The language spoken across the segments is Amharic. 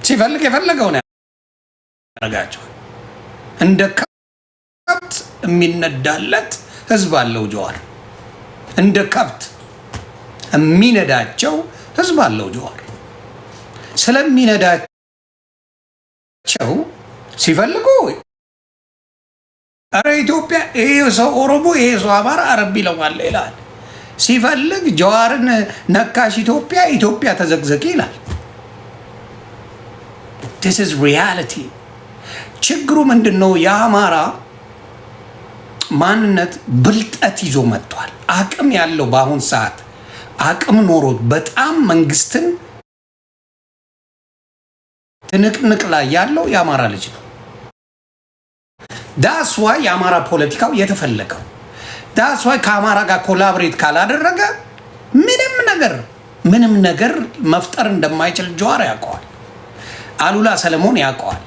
ሲፈልግ የፈለገው ነው ያደርጋቸው። እንደ ከብት የሚነዳለት ህዝብ አለው ጀዋር። እንደ ከብት የሚነዳቸው ህዝብ አለው ጀዋር። ስለሚነዳቸው ሲፈልጉ አረ ኢትዮጵያ ይሄ ሰው ኦሮሞ፣ ይሄ ሰው አማራ፣ አረብ ይለዋል ይላል። ሲፈልግ ጀዋርን ነካሽ ኢትዮጵያ፣ ኢትዮጵያ ተዘግዘቂ ይላል። this is reality። ችግሩ ምንድነው? የአማራ ማንነት ብልጠት ይዞ መጥቷል። አቅም ያለው በአሁን ሰዓት አቅም ኖሮት በጣም መንግስትን ትንቅንቅ ላይ ያለው የአማራ ልጅ ነው። ዳስ ዋይ የአማራ ፖለቲካው የተፈለገው ዳስ ዋይ ከአማራ ጋር ኮላብሬት ካላደረገ ምንም ነገር መፍጠር እንደማይችል ጀዋር ያውቀዋል። አሉላ ሰለሞን ያውቀዋል።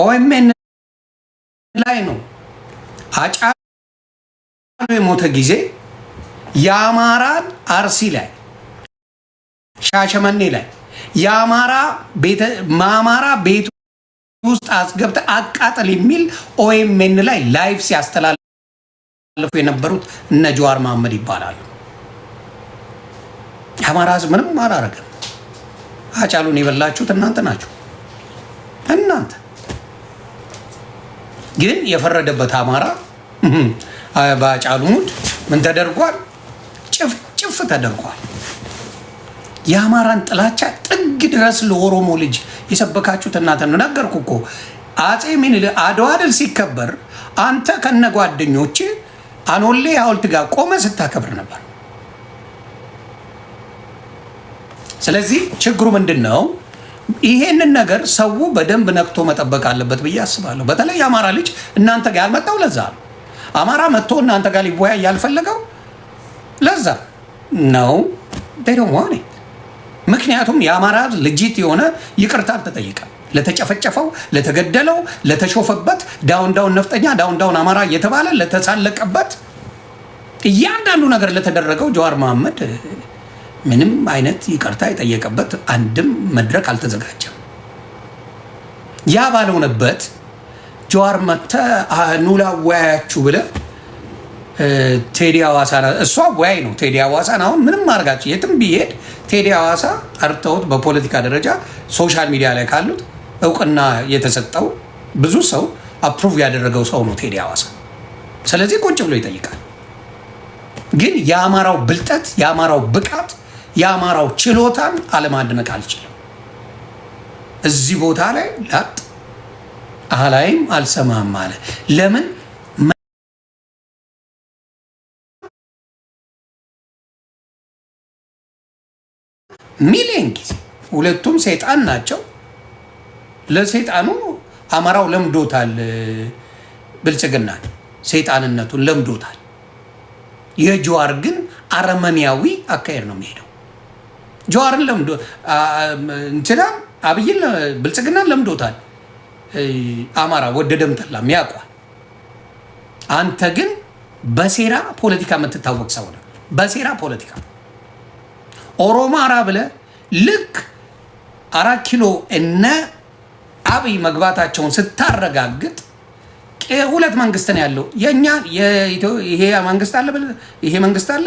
ኦኤምኤን ላይ ነው አጫሉ የሞተ ጊዜ የአማራን አርሲ ላይ ሻሸመኔ ላይ የአማራ ቤት ውስጥ አስገብተ አቃጠል የሚል ኦኤምኤን ላይ ላይቭ ሲያስተላልፉ የነበሩት እነ ጀዋር መሐመድ ይባላሉ። የአማራ ህዝብ ምንም አላረገም። አጫሉን የበላችሁት እናንተ ናችሁ። እናንተ ግን የፈረደበት አማራ በአጫሉ ሙድ ምን ተደርጓል? ጭፍጭፍ ተደርጓል። የአማራን ጥላቻ ጥግ ድረስ ለኦሮሞ ልጅ የሰበካችሁት እናንተ ነው። ነገርኩ እኮ አጼ ምኒልክ አድዋ ድል ሲከበር አንተ ከነ ጓደኞች አኖሌ ሐውልት ጋር ቆመ ስታከብር ነበር። ስለዚህ ችግሩ ምንድነው? ይሄንን ነገር ሰው በደንብ ነክቶ መጠበቅ አለበት ብዬ አስባለሁ። በተለይ የአማራ ልጅ እናንተ ጋር ያልመጣው ለዛ ነው። አማራ መጥቶ እናንተ ጋር ሊወያይ ያልፈለገው ለዛ ነው። ደይዶን ምክንያቱም የአማራ ልጅት የሆነ ይቅርታ አልተጠየቀም። ለተጨፈጨፈው፣ ለተገደለው፣ ለተሾፈበት ዳውን ነፍጠኛ ዳውን አማራ እየተባለ ለተሳለቀበት እያንዳንዱ ነገር ለተደረገው ጀዋር መሐመድ ምንም አይነት ይቅርታ የጠየቀበት አንድም መድረክ አልተዘጋጀም። ያ ባልሆነበት ጀዋር መተ ኑላ ወያያችሁ ብለ ቴዲ ሐዋሳ እሷ ወያይ ነው። ቴዲ ሐዋሳን አሁን ምንም አድርጋችሁ የትም ቢሄድ ቴዲ ሐዋሳ ጠርተውት በፖለቲካ ደረጃ ሶሻል ሚዲያ ላይ ካሉት እውቅና የተሰጠው ብዙ ሰው አፕሩቭ ያደረገው ሰው ነው ቴዲ ሐዋሳ። ስለዚህ ቁጭ ብሎ ይጠይቃል። ግን የአማራው ብልጠት፣ የአማራው ብቃት፣ የአማራው ችሎታን አለማድነቅ አልችልም። እዚህ ቦታ ላይ ላጥ አላይም አልሰማም አለ። ለምን ሚሊዮን ጊዜ ሁለቱም ሰይጣን ናቸው። ለሰይጣኑ አማራው ለምዶታል፣ ብልጽግና ሰይጣንነቱን ለምዶታል። የጀዋር ግን አረመኔያዊ አካሄድ ነው የሚሄደው። ጀዋርን ለምዶ እንትና አብይን ብልጽግናን ለምዶታል። አማራ ወደደም ጠላም ያውቋል። አንተ ግን በሴራ ፖለቲካ የምትታወቅ ሰው ነው። በሴራ ፖለቲካ ኦሮማራ ብለ ልክ 4 ኪሎ እነ አብይ መግባታቸውን ስታረጋግጥ ሁለት መንግስት ነው ያለው። የኛ ይሄ መንግስት አለ ብለ ይሄ መንግስት አለ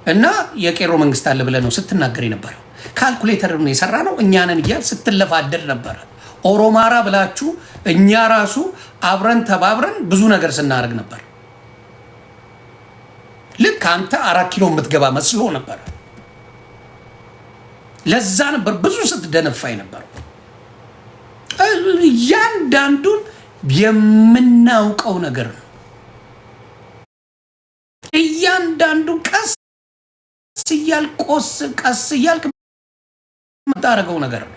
እና የቄሮ መንግስት አለ ብለ ነው ስትናገር የነበረው። ካልኩሌተር ነው የሰራ ነው እኛንን እያል ስትለፋደር ነበረ። ኦሮማራ ብላችሁ እኛ ራሱ አብረን ተባብረን ብዙ ነገር ስናደርግ ነበር። ልክ አንተ 4 ኪሎ የምትገባ መስሎ ነበር። ለዛ ነበር ብዙ ስትደነፋይ ነበር። እያንዳንዱን የምናውቀው ነገር ነው። እያንዳንዱ ቀስ እያልክ የምታደርገው ነገር ነው።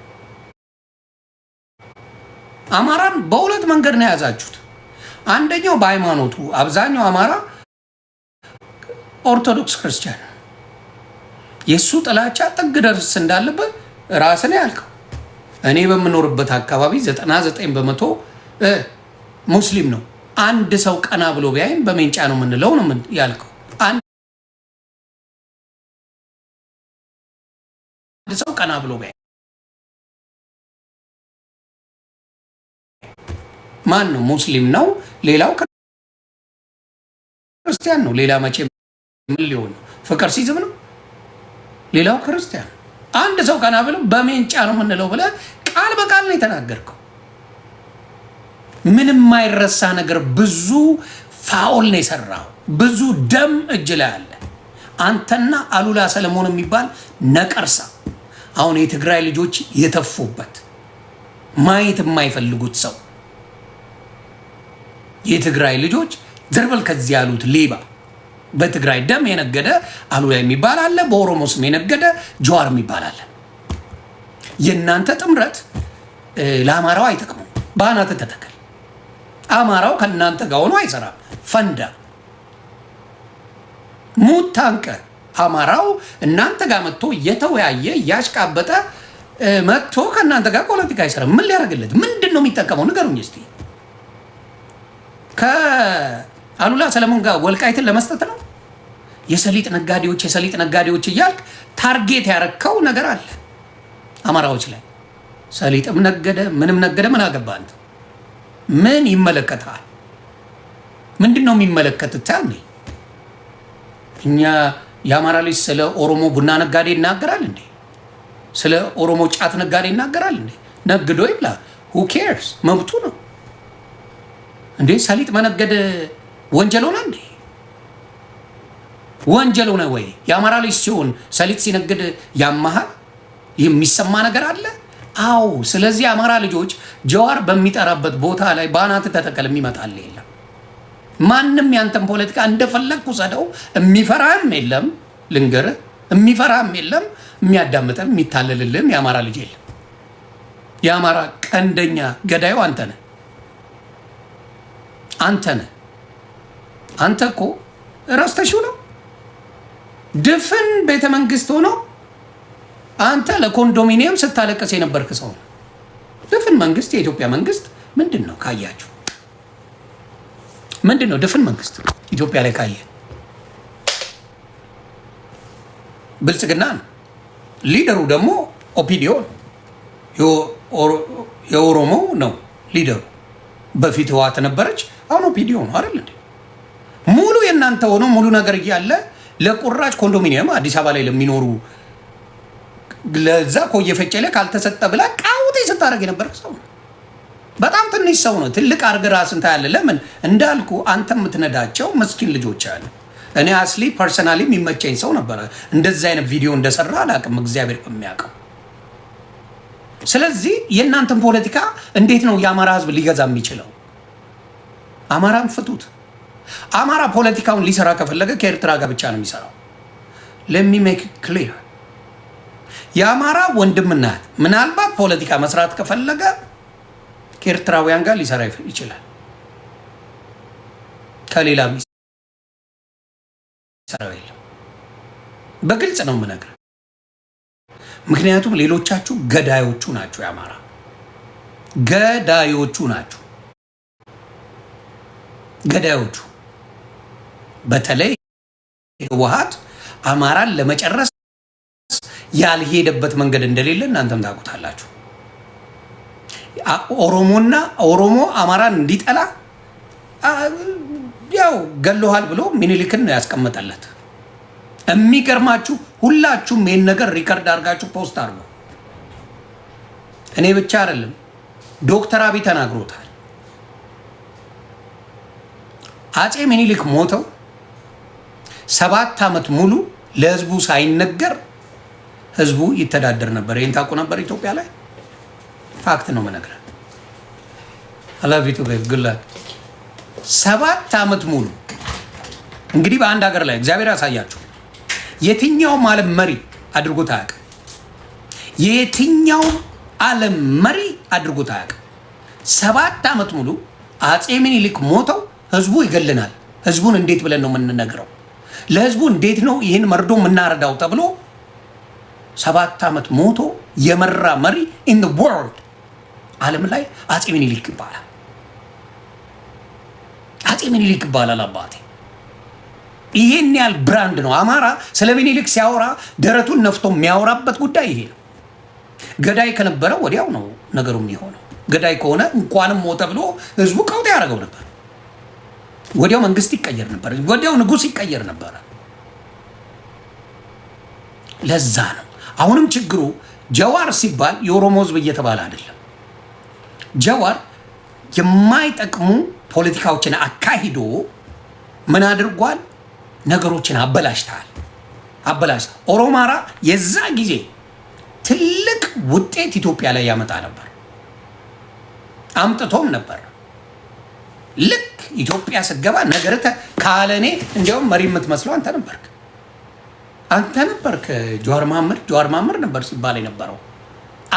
አማራን በሁለት መንገድ ነው የያዛችሁት። አንደኛው በሃይማኖቱ አብዛኛው አማራ ኦርቶዶክስ ክርስቲያን፣ የሱ ጥላቻ ጥግ ደርስ እንዳለበት ራስን ያልከው። እኔ በምኖርበት አካባቢ 99% ሙስሊም ነው። አንድ ሰው ቀና ብሎ ቢያይም በሜንጫ ነው የምንለው ነው ያልከው። ሰው ቀና ብሎ ማን ነው? ሙስሊም ነው፣ ሌላው ክርስቲያን ነው። ሌላ መቼ ምን ሊሆን ነው? ፍቅር ሲዝም ነው፣ ሌላው ክርስቲያን። አንድ ሰው ቀና ብሎ በሜንጫ ነው የምንለው ብለህ ቃል በቃል ነው የተናገርከው። ምንም የማይረሳ ነገር፣ ብዙ ፋውል ነው የሰራው፣ ብዙ ደም እጅ ላይ አለ። አንተና አሉላ ሰለሞን የሚባል ነቀርሳ አሁን የትግራይ ልጆች የተፉበት ማየት የማይፈልጉት ሰው የትግራይ ልጆች ዘርበል ከዚህ ያሉት ሌባ በትግራይ ደም የነገደ አሉላ የሚባል አለ፣ በኦሮሞ ስም የነገደ ጀዋር የሚባል አለ። የእናንተ ጥምረት ለአማራው አይጠቅሙም። በአናት ተተከል። አማራው ከእናንተ ጋር ሆኖ አይሰራም። ፈንዳ ሙት ታንቀ አማራው እናንተ ጋር መጥቶ እየተወያየ እያሽቃበጠ መጥቶ ከእናንተ ጋር ፖለቲካ አይሰራም። ምን ሊያደርግለት? ምንድን ነው የሚጠቀመው? ንገሩኝ እስቲ። ከአሉላ ሰለሞን ጋር ወልቃይትን ለመስጠት ነው? የሰሊጥ ነጋዴዎች እያልክ ታርጌት ያረከው ነገር አለ አማራዎች ላይ። ሰሊጥም ነገደ ምንም ነገደ፣ ምን አገባ አንተ? ምን ይመለከታል? ምንድን ነው የሚመለከት? እኛ የአማራ ልጅ ስለ ኦሮሞ ቡና ነጋዴ ይናገራል እንዴ? ስለ ኦሮሞ ጫት ነጋዴ ይናገራል እንዴ? ነግዶ ይብላ፣ who cares? መብቱ ነው እንዴ? ሰሊጥ መነገድ ወንጀል ሆነ እንዴ? ወንጀል ሆነ ወይ? የአማራ ልጅ ሲሆን ሰሊጥ ሲነግድ ያማሃል? የሚሰማ ነገር አለ? አዎ። ስለዚህ አማራ ልጆች ጀዋር በሚጠራበት ቦታ ላይ ባናት ተተከል የሚመጣል የለም። ማንም ያንተን ፖለቲካ እንደፈለግኩ ሰደው የሚፈራህም የለም። ልንገርህ፣ የሚፈራህም የለም። የሚያዳምጥም የሚታለልልህም የአማራ ልጅ የለም። የአማራ ቀንደኛ ገዳዩ አንተ ነህ። አንተ እኮ ረስተሽው ነው። ድፍን ቤተ መንግስት ሆኖ አንተ ለኮንዶሚኒየም ስታለቀስ የነበርክ ሰው ነው። ድፍን መንግስት፣ የኢትዮጵያ መንግስት ምንድን ነው ካያችሁ? ምንድን ነው ድፍን መንግስት ኢትዮጵያ ላይ ካየ? ብልጽግና ነው። ሊደሩ ደግሞ ኦፒዲዮ ነው። የኦሮሞ ነው ሊደሩ። በፊት ህወሓት ነበረች፣ አሁን ኦፒዲዮ ነው አይደል እንዴ? ሙሉ የእናንተ ሆኖ ሙሉ ነገር እያለ ለቁራጭ ኮንዶሚኒየም አዲስ አበባ ላይ ለሚኖሩ ለዛ ኮየፈጨ ላይ ካልተሰጠ ብላ ቃውጤ ስታደርግ የነበርክ ሰው ነው። በጣም ትንሽ ሰው ነው። ትልቅ አርግ ራስን ታያለህ። ለምን እንዳልኩ አንተ የምትነዳቸው መስኪን ልጆች አሉ። እኔ አስሊ ፐርሰናሊ የሚመቸኝ ሰው ነበረ። እንደዚህ አይነት ቪዲዮ እንደሰራ አላውቅም፣ እግዚአብሔር የሚያውቀው። ስለዚህ የእናንተን ፖለቲካ እንዴት ነው የአማራ ህዝብ ሊገዛ የሚችለው? አማራን ፍቱት። አማራ ፖለቲካውን ሊሰራ ከፈለገ ከኤርትራ ጋር ብቻ ነው የሚሰራው። let me make it clear። የአማራ ወንድምና ምናልባት ፖለቲካ መስራት ከፈለገ ከኤርትራውያን ጋር ሊሰራ ይችላል። ከሌላ የሚሰራው የለም። በግልጽ ነው የምነግርህ። ምክንያቱም ሌሎቻችሁ ገዳዮቹ ናችሁ። የአማራ ገዳዮቹ ናችሁ። ገዳዮቹ በተለይ ህወሓት አማራን ለመጨረስ ያልሄደበት መንገድ እንደሌለ እናንተም ታውቁታላችሁ። ኦሮሞ አማራን እንዲጠላ ያው ገሎሃል ብሎ ሚኒሊክን ነው ያስቀመጠለት። የሚገርማችሁ ሁላችሁም ይህን ነገር ሪከርድ አድርጋችሁ ፖስት አድርጉ። እኔ ብቻ አይደለም፣ ዶክተር አብይ ተናግሮታል። አፄ ሚኒሊክ ሞተው 7 ዓመት ሙሉ ለህዝቡ ሳይነገር ህዝቡ ይተዳደር ነበር። ይሄን ታውቁ ነበር? ኢትዮጵያ ላይ ፋክት ነው የምነግርህ። አላቪቱ በግላት 7 ዓመት ሙሉ እንግዲህ በአንድ ሀገር ላይ እግዚአብሔር ያሳያችሁ። የትኛውም ዓለም መሪ አድርጎት አያውቅም። የትኛውም ዓለም መሪ አድርጎት አያውቅም። 7 ዓመት ሙሉ አፄ ሚኒሊክ ሞተው ህዝቡ ይገልናል። ህዝቡን እንዴት ብለን ነው የምንነግረው? ለህዝቡ እንዴት ነው ይህን መርዶ የምናረዳው ተብሎ 7 ዓመት ሞቶ የመራ መሪ ኢን ዘ ወርልድ ዓለም ላይ አፄ ሚኒሊክ ይባላል። አፄ ሚኒሊክ ይባላል። አባቴ ይሄን ያህል ብራንድ ነው አማራ። ስለ ምኒልክ ሲያወራ ደረቱን ነፍቶ የሚያወራበት ጉዳይ ይሄ ነው። ገዳይ ከነበረ ወዲያው ነው ነገሩ የሚሆነው። ገዳይ ከሆነ እንኳንም ሞተ ብሎ ህዝቡ ቀውጥ ያደርገው ነበር። ወዲያው መንግስት ይቀየር ነበር። ወዲያው ንጉስ ይቀየር ነበር። ለዛ ነው አሁንም ችግሩ። ጀዋር ሲባል የኦሮሞ ህዝብ እየተባለ አይደለም። ጀዋር የማይጠቅሙ ፖለቲካዎችን አካሂዶ ምን አድርጓል? ነገሮችን አበላሽተዋል። ኦሮማራ የዛ ጊዜ ትልቅ ውጤት ኢትዮጵያ ላይ ያመጣ ነበር፣ አምጥቶም ነበር። ልክ ኢትዮጵያ ስትገባ ነገር ካለኔ እንዲያውም መሪ የምትመስለው አንተ ነበርክ። ጀዋር መሐመድ ነበር ሲባል የነበረው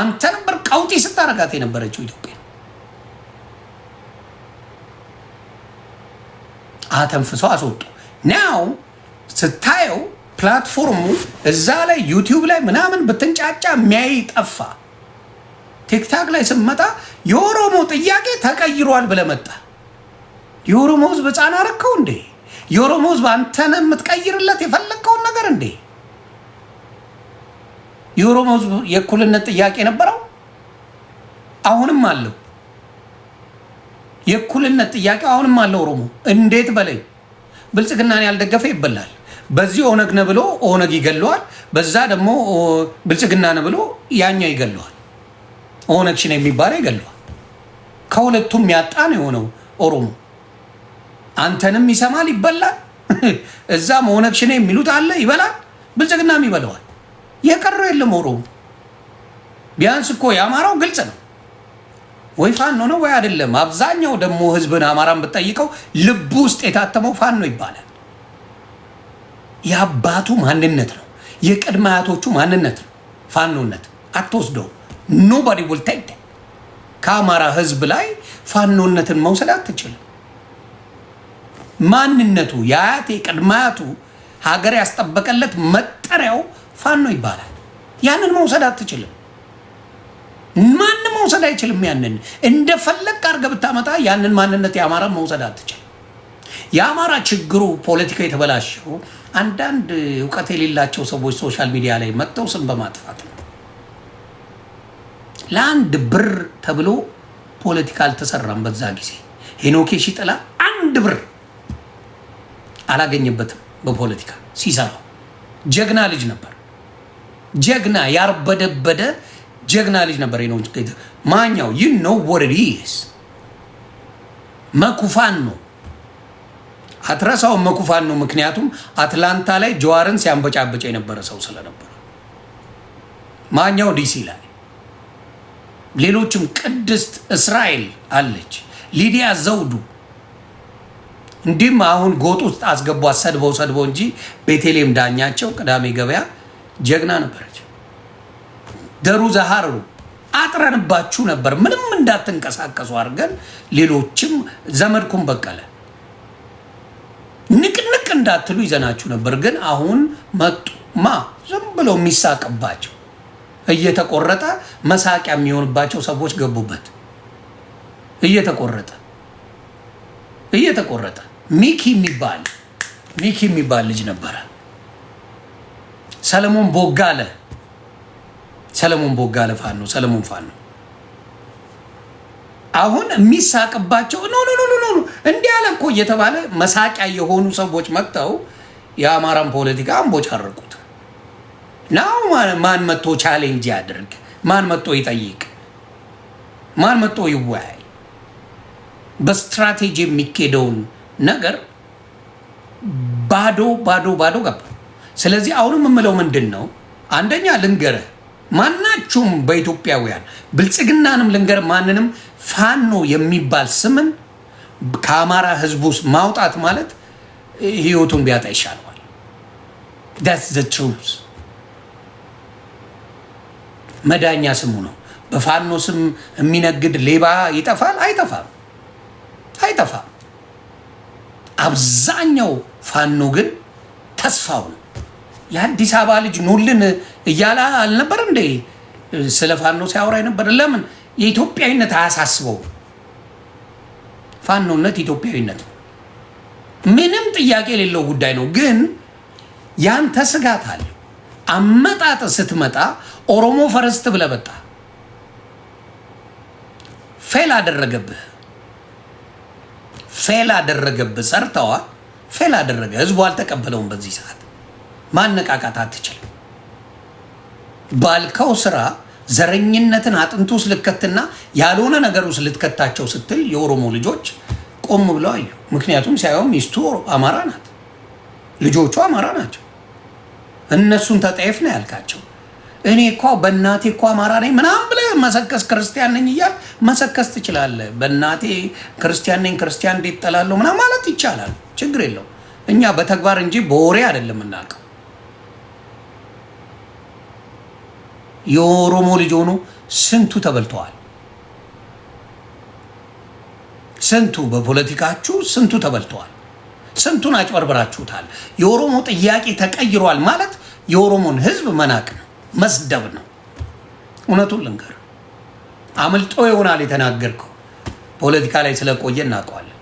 አንተ ነበር። ቀውጢ ስታረጋት የነበረችው ኢትዮጵያ አተንፍሰው አስወጡ። ናው ስታየው ፕላትፎርሙ እዛ ላይ ዩቲዩብ ላይ ምናምን ብትንጫጫ የሚያይ ጠፋ። ቲክታክ ላይ ስመጣ የኦሮሞ ጥያቄ ተቀይሯል ብለህ መጣ። የኦሮሞ ህዝብ ህፃን አረከው እንዴ? የኦሮሞ ህዝብ አንተን የምትቀይርለት የፈለግከውን ነገር እንዴ? የኦሮሞ ህዝብ የእኩልነት ጥያቄ ነበረው፣ አሁንም አለው። የእኩልነት ጥያቄ አሁንም አለው ኦሮሞ። እንዴት በላይ ብልጽግናን ያልደገፈ ይበላል። በዚህ ኦነግ ነው ብሎ ኦነግ ይገለዋል፣ በዛ ደግሞ ብልጽግና ነው ብሎ ያኛው ይገለዋል። ኦነግ ሽኔ የሚባለው ይገለዋል። ከሁለቱም ያጣ ነው የሆነው ኦሮሞ። አንተንም ይሰማል ይበላል፣ እዛም ኦነግ ሽኔ የሚሉት አለ ይበላል፣ ብልጽግናም ይበለዋል። የቀረው የለም ኦሮሞ። ቢያንስ እኮ የአማራው ግልጽ ነው፣ ወይ ፋኖ ነው ወይ አይደለም። አብዛኛው ደግሞ ህዝብን አማራን ብትጠይቀው ልቡ ውስጥ የታተመው ፋኖ ይባላል። የአባቱ ማንነት ነው፣ የቅድመ አያቶቹ ማንነት ነው። ፋኖነት አትወስደው። ኖባዲ ዊል ቴክ ከአማራ ህዝብ ላይ ፋኖነትን መውሰድ አትችልም። ማንነቱ የአያቴ ቅድመ አያቱ ሀገር ያስጠበቀለት መጠሪያው ፋኖ ይባላል። ያንን መውሰድ አትችልም። ማንም መውሰድ አይችልም። ያንን እንደፈለግ አድርገህ ብታመጣ ያንን ማንነት የአማራ መውሰድ አትችልም። የአማራ ችግሩ ፖለቲካ የተበላሸው አንዳንድ እውቀት የሌላቸው ሰዎች ሶሻል ሚዲያ ላይ መጥተው ስም በማጥፋት ነው። ለአንድ ብር ተብሎ ፖለቲካ አልተሰራም። በዛ ጊዜ ሄኖኬ ሺጥላ አንድ ብር አላገኘበትም በፖለቲካ ሲሰራው። ጀግና ልጅ ነበር። ጀግና ያርበደበደ ጀግና ልጅ ነበር። ሄኖኬ ማኛው ወርዲስ መኩፋን ነው። አትረሳው መኩፋን ነው። ምክንያቱም አትላንታ ላይ ጀዋርን ሲያንበጫበጭ የነበረ ሰው ስለነበረ። ማኛው ዲሲ ላይ፣ ሌሎችም ቅድስት እስራኤል አለች፣ ሊዲያ ዘውዱ። እንዲህም አሁን ጎጥ ውስጥ አስገቧት ሰድበው እንጂ ቤተልሔም ዳኛቸው ቅዳሜ ገበያ ጀግና ነበረች። ደሩ ዘሃሩ አጥረንባችሁ ነበር ምንም እንዳትንቀሳቀሱ አድርገን። ሌሎችም ዘመድኩን በቀለ ንቅንቅ እንዳትሉ ይዘናችሁ ነበር። ግን አሁን መጡ ዝም ብለው የሚሳቅባቸው እየተቆረጠ መሳቂያ የሚሆንባቸው ሰዎች ገቡበት። እየተቆረጠ ሚኪ የሚባል ልጅ ነበረ። ሰለሞን ቦጋለ ፋኖ ሰለሞን ፋኖ አሁን የሚሳቅባቸው ኖ እንዲህ አለ እኮ እየተባለ መሳቂያ የሆኑ ሰዎች መጥተው የአማራን ፖለቲካ አንቦጫረቁት። ናው ማን መጥቶ ቻሌንጅ ያድርግ? ማን መጥቶ ይጠይቅ? ማን መጥቶ ይወያይ? በስትራቴጂ የሚኬደውን ነገር ባዶ ገባ። ስለዚህ አሁንም የምለው ምንድን ነው? አንደኛ ልንገርህ፣ ማናችሁም በኢትዮጵያውያን ብልጽግናንም ልንገርህ፣ ማንንም ፋኖ የሚባል ስምን ከአማራ ህዝብ ውስጥ ማውጣት ማለት ህይወቱን ቢያጣ ይሻለዋል። that's the truth። መዳኛ ስሙ ነው። በፋኖ ስም የሚነግድ ሌባ ይጠፋል? አይጠፋም። አብዛኛው ፋኖ ግን ተስፋው ነው። የአዲስ አበባ ልጅ ኑልን እያለ አልነበር እንዴ ስለ ፋኖ ሲያወራ ነበር? ለምን? የኢትዮጵያዊነት አያሳስበው። ፋኖነት ኢትዮጵያዊነት ነው። ምንም ጥያቄ የሌለው ጉዳይ ነው። ግን ያንተ ስጋት አለ። አመጣጥ ስትመጣ ኦሮሞ ፈረስት ብለህ መጣ። ፌል አደረገብህ። ሰርተዋል። ፌል አደረገ። ህዝቡ አልተቀበለውም። በዚህ ሰዓት ማነቃቃት አትችልም። ባልከው ስራ ዘረኝነትን አጥንቱ ውስጥ ልትከትና ያልሆነ ነገር ውስጥ ልትከታቸው ስትል የኦሮሞ ልጆች ቆም ብለው አዩ። ምክንያቱም ሲያዩም ሚስቱ አማራ ናት፣ ልጆቹ አማራ ናቸው። እነሱን ተጠየፍ ነው ያልካቸው። እኔ እኮ በእናቴ እኮ አማራ ነኝ ምናምን ብለህ መሰከስ ክርስቲያን ነኝ እያል መሰከስ ትችላለህ። በእናቴ ክርስቲያን ነኝ፣ ክርስቲያን እንዴት ጠላለሁ ምናምን ማለት ይቻላል። ችግር የለው። እኛ በተግባር እንጂ በወሬ አይደለም እናውቀው። የኦሮሞ ልጅ ሆኖ ስንቱ ተበልተዋል። ስንቱ በፖለቲካችሁ ስንቱ ተበልተዋል። ስንቱን አጭበርብራችሁታል። የኦሮሞ ጥያቄ ተቀይሯል ማለት የኦሮሞን ህዝብ መናቅ ነው፣ መስደብ ነው። እውነቱን ልንገር፣ አምልጦ ይሆናል የተናገርከው። ፖለቲካ ላይ ስለቆየ እናውቀዋለን።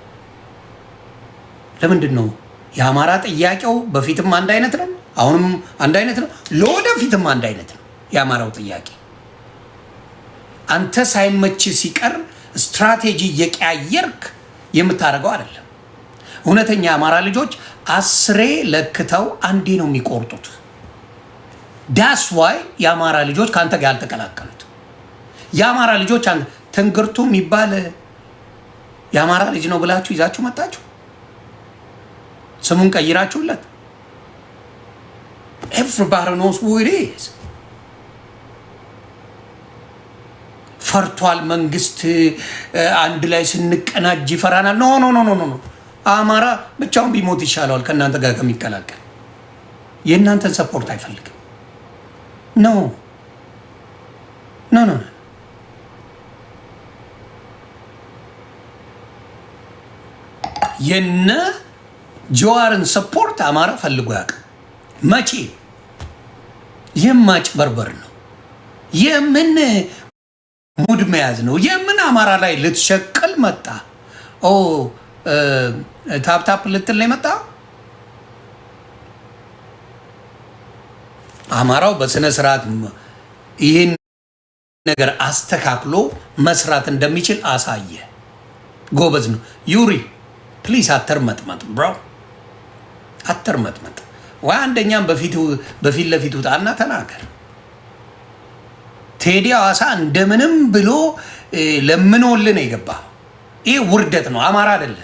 ለምንድን ነው የአማራ ጥያቄው በፊትም አንድ አይነት ነው፣ አሁንም አንድ አይነት ነው፣ ለወደፊትም አንድ አይነት ነው። የአማራው ጥያቄ አንተ ሳይመች ሲቀር ስትራቴጂ እየቀያየርክ የምታደርገው አይደለም። እውነተኛ የአማራ ልጆች 10 ለክተው አንዴ ነው የሚቆርጡት። ዳስ ዋይ የአማራ ልጆች ከአንተ ጋር ያልተቀላቀሉት። የአማራ ልጆች ትንግርቱ የሚባል የአማራ ልጅ ነው ብላችሁ ይዛችሁ መጣችሁ፣ ስሙን ቀይራችሁለት። ኤቭሪባዲ ኖውስ ሁ ኢት ኢዝ። ፈርቷል መንግስት። አንድ ላይ ስንቀናጅ ይፈራናል። ኖ ኖ ኖ ኖ ኖ። አማራ ብቻውን ቢሞት ይሻለዋል ከእናንተ ጋር ከሚቀላቀል። የእናንተን ሰፖርት አይፈልግም። ኖ ኖ ኖ። የነ ጀዋርን ሰፖርት አማራ ፈልጎ ያውቅ መቼ? የማጭበርበር ነው። የምን ሙድ መያዝ ነው። የምን አማራ ላይ ልትሸቅል መጣ? ኦ ታፕታፕ ልትል ነው የመጣ። አማራው በስነ ስርዓት ይህን ነገር አስተካክሎ መስራት እንደሚችል አሳየ። ጎበዝ ነው። ዩሪ ፕሊስ አተርመጥመጥ ብሮ፣ አተርመጥመጥ። ወይ አንደኛም በፊት ለፊት ውጣና ተናገር። ቴዲ ሐዋሳ እንደምንም ብሎ ለምኖልን የገባ ይህ ውርደት ነው። አማራ አይደለ።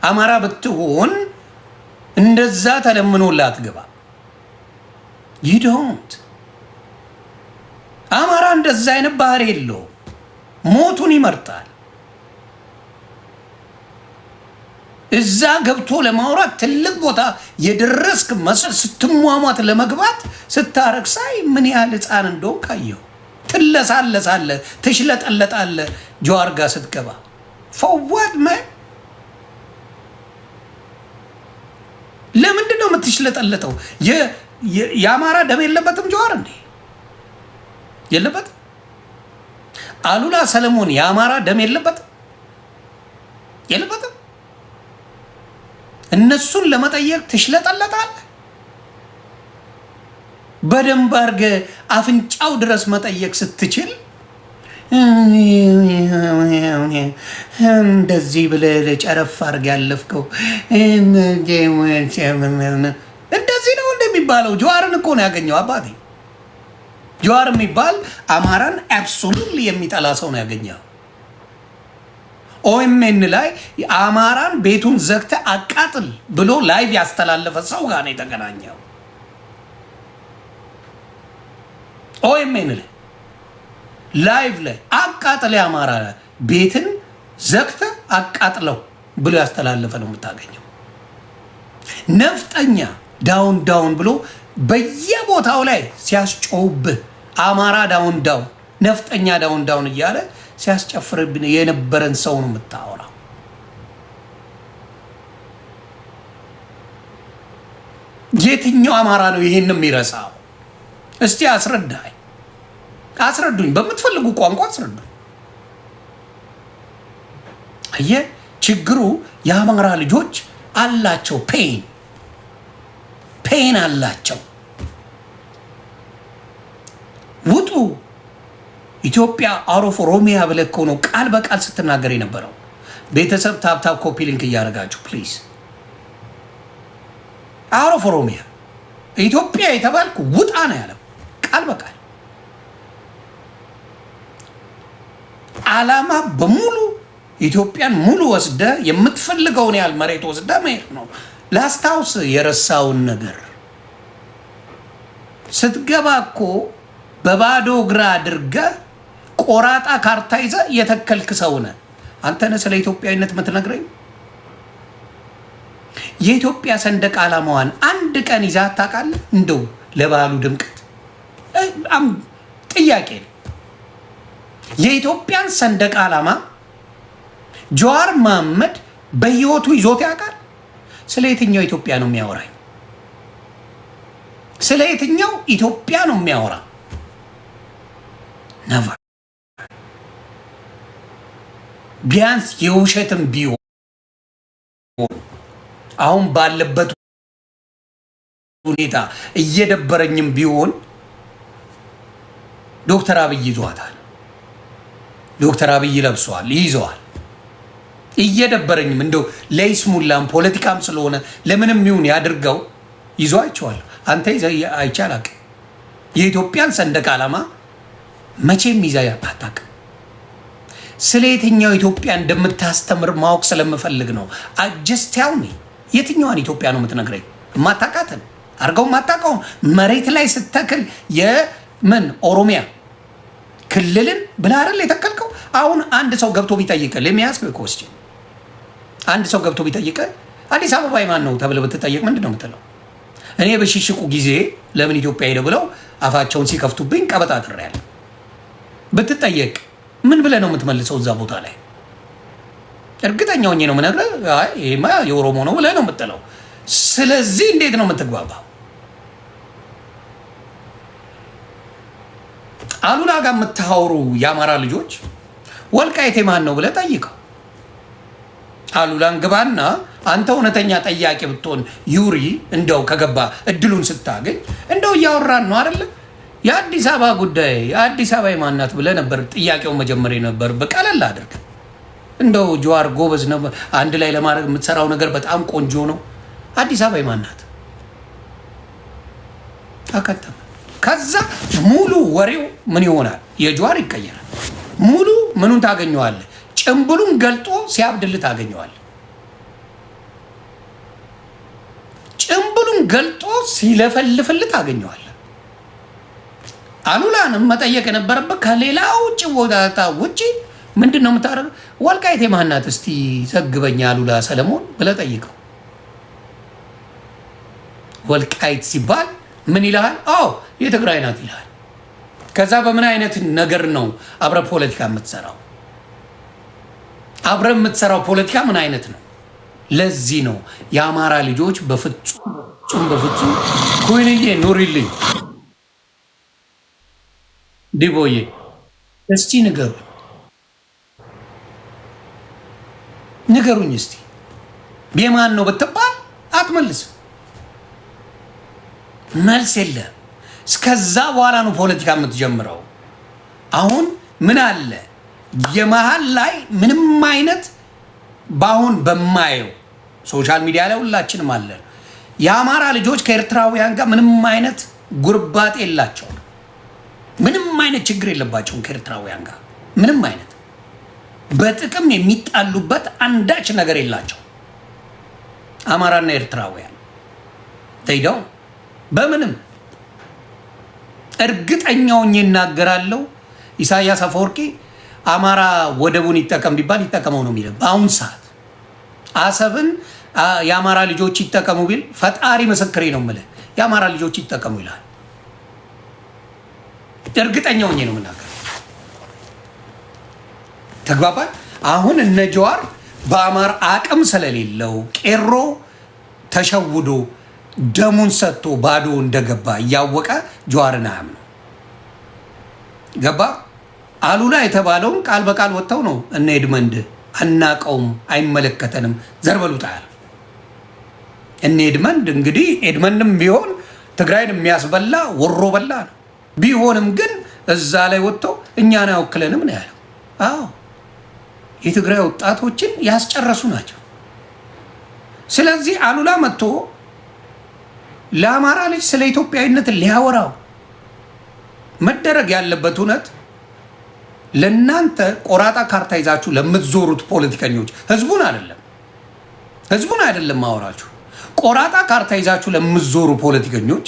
አማራ ብትሆን እንደዛ ተለምኖልህ አትገባ። ይዶንት አማራ እንደዛ አይነት ባህሪ የለው። ሞቱን ይመርጣል። እዛ ገብቶ ለማውራት ትልቅ ቦታ የደረስክ መስል ስትሟሟት ለመግባት ስታረግ ሳይ ምን ያህል ህፃን እንደሆን ካየው። ትለሳለሳለህ፣ ትሽለጠለጣለህ። ጀዋር ጋር ስትገባ ፈዋድ ማ ለምንድን ነው የምትሽለጠለጠው? የአማራ ደም የለበትም ጀዋር እንዴ? የለበትም። አሉላ ሰለሞን የአማራ ደም የለበትም? የለበትም። እነሱን ለመጠየቅ ትሽለጠለጣለህ። በደንብ አድርገህ አፍንጫው ድረስ መጠየቅ ስትችል እንደዚህ ብለህ ጨረፍ አድርገህ ያለፍከው እንደዚህ ነው እንደሚባለው። ጀዋርን እኮ ነው ያገኘው አባቴ። ጀዋር የሚባል አማራን አብሶሉትሊ የሚጠላ ሰው ነው ያገኘው። ኦኤምኤን ላይ አማራን ቤቱን ዘግተህ አቃጥል ብሎ ላይቭ ያስተላለፈ ሰው ጋር ነው የተገናኘው። ኦኤምኤን ላይ ላይቭ ላይ አቃጥል፣ የአማራ ቤትን ዘግተህ አቃጥለው ብሎ ያስተላለፈ ነው የምታገኘው። ነፍጠኛ ዳውን ዳውን ብሎ በየቦታው ላይ ሲያስጮውብህ አማራ ዳውን ዳውን፣ ነፍጠኛ ዳውን ዳውን እያለ ሲያስጨፍርብን የነበረን ሰው ነው የምታወራው። የትኛው አማራ ነው ይሄን የሚረሳው? እስቲ አስረዱኝ፣ በምትፈልጉ ቋንቋ አስረዱኝ። አየህ ችግሩ የአማራ ልጆች አላቸው። ፔን አላቸው። ውጡ ኢትዮጵያ አውሮፍ ኦሮሚያ ብለህ እኮ ነው ቃል በቃል ስትናገር የነበረው። ቤተሰብ ታፕታፕ ኮፒ ሊንክ እያደረጋችሁ ፕሊዝ። አውሮፍ ኦሮሚያ ኢትዮጵያ የተባልኩ ውጣ ነው ያለው ቃል በቃል። ዓላማ በሙሉ ኢትዮጵያን ሙሉ ወስደ የምትፈልገውን ያህል መሬት ወስደ መሄድ ነው። ላስታውስ የረሳውን ነገር ስትገባ እኮ በባዶ እግር አድርገ ቆራጣ ካርታ ይዘ የተከልክ ሰው ነህ። አንተ ነህ ስለ ኢትዮጵያዊነት የምትነግረኝ? የኢትዮጵያ ሰንደቅ ዓላማዋን አንድ ቀን ይዛ ታውቃለህ? እንደው ለባህሉ ድምቀት ጥያቄ ነው። የኢትዮጵያን ሰንደቅ ዓላማ ጀዋር መሐመድ በህይወቱ ይዞት ያውቃል? ስለ የትኛው ኢትዮጵያ ነው የሚያወራኝ? ስለ የትኛው ኢትዮጵያ ነው የሚያወራ? ነቨር። ቢያንስ የውሸትም ቢሆን አሁን ባለበት ሁኔታ እየደበረኝም ቢሆን ዶክተር አብይ ይዟታል። ዶክተር አብይ ለብሷል፣ ይይዘዋል። እየደበረኝም እንደው ለይስሙላም ፖለቲካም ስለሆነ ለምንም ይሁን ያድርገው ይዟቸዋል። አንተ አይቻላቅ የኢትዮጵያን ሰንደቅ ዓላማ መቼም ይዛ አታውቅም። ስለ የትኛው ኢትዮጵያ እንደምታስተምር ማወቅ ስለምፈልግ ነው። አጀስቲያው የትኛዋን ኢትዮጵያ ነው የምትነግረኝ? ማታቃትን አርገው ማታቀው መሬት ላይ ስተክል የምን ኦሮሚያ ክልልን ብለህ አይደል የተከልከው? አሁን አንድ ሰው ገብቶ ቢጠይቀ ለሚያስ ኮስቲ አንድ ሰው ገብቶ ቢጠይቀ አዲስ አበባ የማን ነው ተብለ ብትጠይቅ ምንድን ነው የምትለው? እኔ በሽሽቁ ጊዜ ለምን ኢትዮጵያ ሄደ ብለው አፋቸውን ሲከፍቱብኝ ቀበጣጥሬያለሁ። ብትጠየቅ ምን ብለህ ነው የምትመልሰው? እዛ ቦታ ላይ እርግጠኛ ሆኜ ነው የምነግርህ፣ አይ ይሄማ የኦሮሞ ነው ብለህ ነው የምትለው። ስለዚህ እንዴት ነው የምትግባባው? አሉላ ጋር የምታወሩ የአማራ ልጆች ወልቃይቴ ማን ነው ብለህ ጠይቀው። አሉላን ግባና አንተ እውነተኛ ጠያቂ ብትሆን ዩሪ እንደው ከገባ እድሉን ስታገኝ እንደው እያወራን ነው አይደለ? የአዲስ አበባ ጉዳይ የአዲስ አበባ ማናት ብለህ ነበር ጥያቄውን መጀመሪያ ነበር። በቀለል አድርግ እንደው ጀዋር ጎበዝ ነው፣ አንድ ላይ ለማድረግ የምትሰራው ነገር በጣም ቆንጆ ነው። አዲስ አበባ ማናት አከተመ። ከዛ ሙሉ ወሬው ምን ይሆናል? የጀዋር ይቀየራል። ሙሉ ምኑን ታገኘዋለህ? ጭምብሉን ገልጦ ሲያብድልህ ታገኘዋለህ። ጭምብሉን ገልጦ ሲለፈልፍልህ ታገኘዋለህ። አሉላንም መጠየቅ የነበረበት ከሌላው ጭቦታ ውጪ ምንድን ነው የምታደርገው? ወልቃይቴ ማናት እስቲ ዘግበኛ አሉላ ሰለሞን ብለህ ጠይቀው። ወልቃይት ሲባል ምን ይልሃል? አዎ የትግራይ ናት ይልሃል። ከዛ በምን አይነት ነገር ነው አብረ ፖለቲካ የምትሰራው? አብረ የምትሰራው ፖለቲካ ምን አይነት ነው? ለዚህ ነው የአማራ ልጆች በፍጹም ኩይንዬ ኑሪልኝ ዲቦዬ እስቲ ንገሩኝ እስቲ የማን ነው ብትባል አትመልስም። መልስ የለ። እስከዛ በኋላ ነው ፖለቲካ የምትጀምረው። አሁን ምን አለ የመሃል ላይ ምንም አይነት በአሁን በማየው ሶሻል ሚዲያ ላይ ሁላችንም አለን። የአማራ ልጆች ከኤርትራውያን ጋር ምንም አይነት ጉርባጤ የላቸውም። ምንም አይነት ችግር የለባቸውም ከኤርትራውያን ጋር ምንም አይነት በጥቅም የሚጣሉበት አንዳች ነገር የላቸው። አማራና ኤርትራውያን ተይደው በምንም እርግጠኛውን ይናገራለሁ። ኢሳያስ አፈወርቂ አማራ ወደቡን ይጠቀም ቢባል ይጠቀመው ነው የሚለው። በአሁን ሰዓት አሰብን የአማራ ልጆች ይጠቀሙ ቢል ፈጣሪ ምስክሬ ነው የምልህ የአማራ ልጆች ይጠቀሙ ይላል። እርግጠኛው ነው የምናገረው። ተግባባን። አሁን እነ ጀዋር በአማራ አቅም ስለሌለው ቄሮ ተሸውዶ ደሙን ሰጥቶ ባዶ እንደገባ እያወቀ ጀዋርን አያምነው። ገባ። አሉላ የተባለውን ቃል በቃል ወጥተው ነው እነ ኤድመንድ አናቀውም፣ አይመለከተንም፣ ዘርበሉታ ያለ እነ ኤድመንድ እንግዲህ ኤድመንድም ቢሆን ትግራይን የሚያስበላ ወሮ በላ ነው። ቢሆንም ግን እዛ ላይ ወጥተው እኛን አይወክለንም ነው ያለው። አዎ የትግራይ ወጣቶችን ያስጨረሱ ናቸው። ስለዚህ አሉላ መጥቶ ለአማራ ልጅ ስለ ኢትዮጵያዊነት ሊያወራው መደረግ ያለበት እውነት ለእናንተ ቆራጣ ካርታ ይዛችሁ ለምትዞሩት ፖለቲከኞች ህዝቡን አይደለም ማወራችሁ። ቆራጣ ካርታ ይዛችሁ ለምትዞሩ ፖለቲከኞች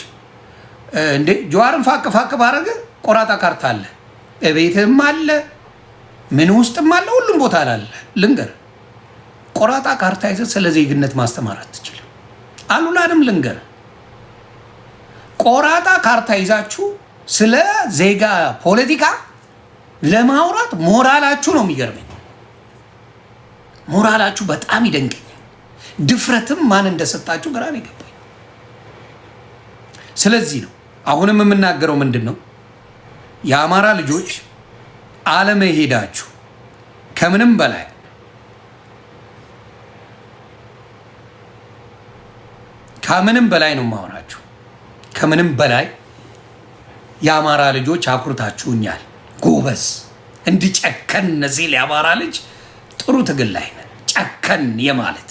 እንዴ ጀዋርን ፋቅ ባረገ ቆራጣ ካርታ አለ፣ እቤትም አለ፣ ምን ውስጥም አለ፣ ሁሉም ቦታ አለ። ልንገር ቆራጣ ካርታ ይዘህ ስለ ዜግነት ማስተማር አትችልም። አሉላንም ልንገር ቆራጣ ካርታ ይዛችሁ ስለ ዜጋ ፖለቲካ ለማውራት ሞራላችሁ ነው የሚገርመኝ። ሞራላችሁ በጣም ይደንቀኛል። ድፍረትም ማን እንደሰጣችሁ ግራ ነው የገባኝ። ስለዚህ ነው አሁንም የምናገረው ምንድን ነው የአማራ ልጆች አለመሄዳችሁ ከምንም በላይ ነው ማወራችሁ። ከምንም በላይ የአማራ ልጆች አኩርታችሁኛል። ጎበዝ እንዲጨከን ሲል የአማራ ልጅ ጥሩ ትግል ላይ ነን። ጨከን የማለት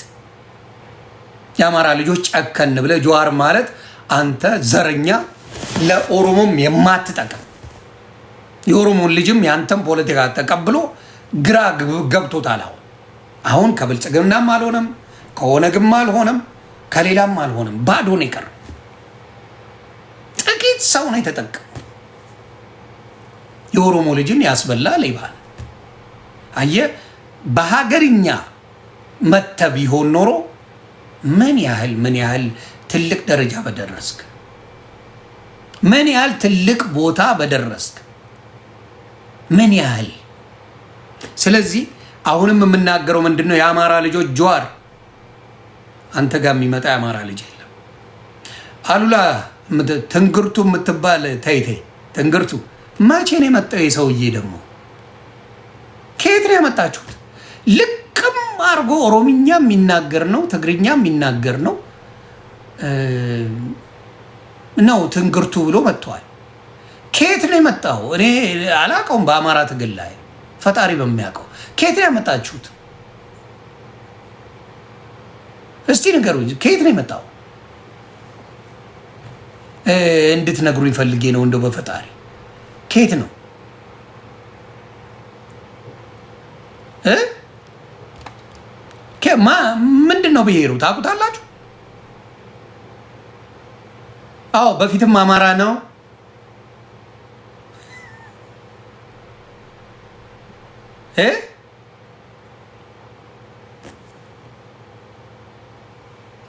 የአማራ ልጆች ጨከን ብለህ ጀዋር ማለት አንተ ዘረኛ ለኦሮሞም የማትጠቅም የኦሮሞን ልጅም ያንተም ፖለቲካ ተቀብሎ ግራ ገብቶታል። አሁን ከብልጽግናም አልሆነም ከኦነግም አልሆነም ከሌላም አልሆነም፣ ባዶ ነው የቀረው። ጥቂት ሰው ነው የተጠቀመው። የኦሮሞ ልጅን ያስበላል ይባል። አየህ በሀገርኛ መተ ቢሆን ኖሮ ምን ያህል ትልቅ ደረጃ በደረስክ፣ ምን ያህል ትልቅ ቦታ በደረስክ፣ ምን ያህል። ስለዚህ አሁንም የምናገረው ምንድነው የአማራ ልጆች ጀዋር አንተ ጋር የሚመጣ የአማራ ልጅ የለም። አሉላ ትንግርቱ የምትባል ተይቴ ትንግርቱ መቼ ነው የመጣው? የሰውዬ ደግሞ ከየት ነው ያመጣችሁት? ልቅም አርጎ ኦሮምኛ የሚናገር ነው፣ ትግርኛ የሚናገር ነው ትንግርቱ ብሎ መጥቷል። ከየት ነው የመጣው? እኔ አላውቀውም። በአማራ ትግል ላይ ፈጣሪ በሚያውቀው ከየት ነው ያመጣችሁት? እስቲ ንገሩኝ። ከየት ነው የመጣው? እንድትነግሩኝ ፈልጌ ነው። እንደው በፈጣሪ ከየት ነው? ምንድን ነው ብሄሩ? ታውቁታላችሁ? አዎ በፊትም አማራ ነው።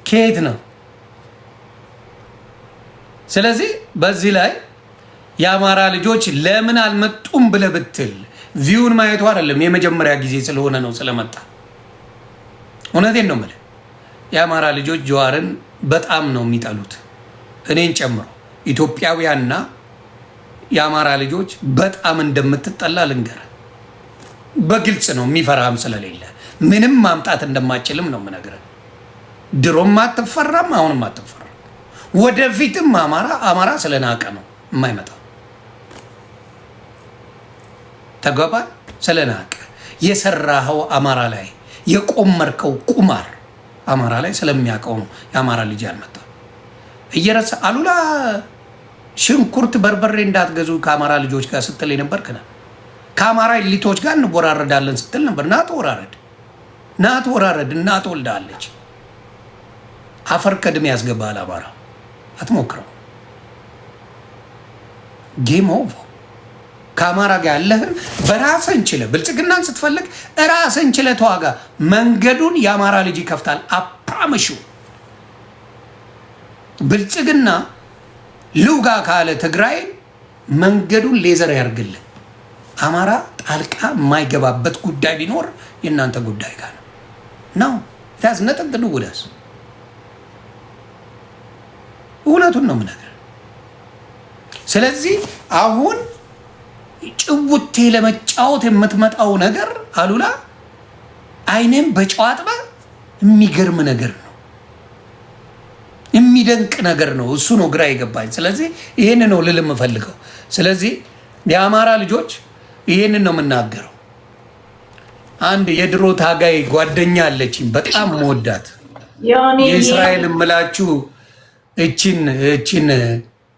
ከየት ነው? ስለዚህ በዚህ ላይ የአማራ ልጆች ለምን አልመጡም ብለህ ብትል ቪውን ማየቱ አይደለም የመጀመሪያ ጊዜ ስለሆነ ነው ስለመጣ። እውነቴን ነው የምልህ የአማራ ልጆች ጀዋርን በጣም ነው የሚጠሉት፣ እኔን ጨምሮ ኢትዮጵያውያንና የአማራ ልጆች በጣም እንደምትጠላ ልንገርህ። በግልጽ ነው፣ የሚፈራም ስለሌለ ምንም ማምጣት እንደማችልም ነው የምነግርህ። ድሮም አትፈራም፣ አሁንም አትፈራም። ወደፊትም አማራ ስለናቀ ነው የማይመጣው። ተገባ? ስለናቀ የሰራኸው አማራ ላይ የቆመርከው ቁማር አማራ ላይ ስለሚያውቀው ነው የአማራ ልጅ ያልመጣ። እየረሳ አሉላ ሽንኩርት በርበሬ እንዳትገዙ ከአማራ ልጆች ጋር ስትል የነበርክ ነህ። ከአማራ ኤሊቶች ጋር እንወራረዳለን ስትል ነበር። ናት ወራረድ እናት ወልዳለች። አፈር ከድሜ ያስገባል አማራ። አትሞክረው። ጌም ኦቨር። ከአማራ ጋር ያለህን በራስህን ችለህ ብልጽግናን ስትፈልግ ራስህን ችለህ ተዋጋ። መንገዱን የአማራ ልጅ ይከፍታል። አፕራምሹ ብልጽግና ልውጋ ካለ ትግራይ መንገዱን ሌዘር ያርግልን። አማራ ጣልቃ የማይገባበት ጉዳይ ቢኖር የእናንተ ጉዳይ ጋር ነው። ታዝ ነጥብ ውደስ። እውነቱን ነው የምነግርህ። ስለዚህ አሁን ጭውቴ ለመጫወት የምትመጣው ነገር አሉላ አይኔም በጨዋጥባ የሚገርም ነገር ነው። የሚደንቅ ነገር ነው። እሱ ነው ግራ የገባኝ። ስለዚህ ይህን ነው ልል የምፈልገው። ስለዚህ የአማራ ልጆች ይህንን ነው የምናገረው። አንድ የድሮ ታጋይ ጓደኛ አለችኝ በጣም መወዳት የእስራኤል እምላችሁ እቺን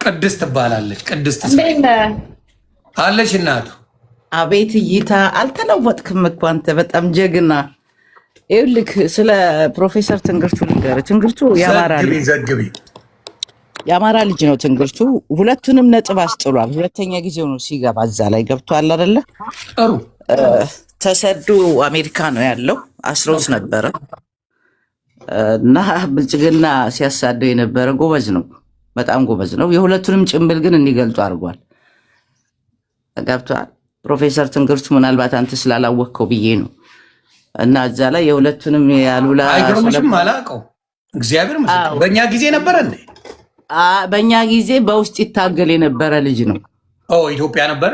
ቅድስት ትባላለች። ቅድስት አለች እናቱ። አቤት እይታ! አልተለወጥክም እኮ አንተ በጣም ጀግና። ይኸውልህ ስለ ፕሮፌሰር ትንግርቱ ልንገርህ። ትንግርቱ የአማራ ልጅ ነው። ትንግርቱ ሁለቱንም ነጥብ አስጥሏል። ሁለተኛ ጊዜው ነው ሲገባ እዛ ላይ ገብቷል አይደለ? ጥሩ ተሰዶ አሜሪካ ነው ያለው። አስሮት ነበረ እና ብልጽግና ሲያሳደው የነበረ ጎበዝ ነው፣ በጣም ጎበዝ ነው። የሁለቱንም ጭንብል ግን እንዲገልጡ አድርጓል። ገብቷል። ፕሮፌሰር ትንግርቱ ምናልባት አንተ ስላላወቅከው ብዬ ነው። እና እዛ ላይ የሁለቱንም ያሉላ አይገርምሽም? አላውቀው እግዚአብሔር ይመስገን። በእኛ ጊዜ ነበረ እንዴ? በእኛ ጊዜ በውስጥ ይታገል የነበረ ልጅ ነው። ኢትዮጵያ ነበር።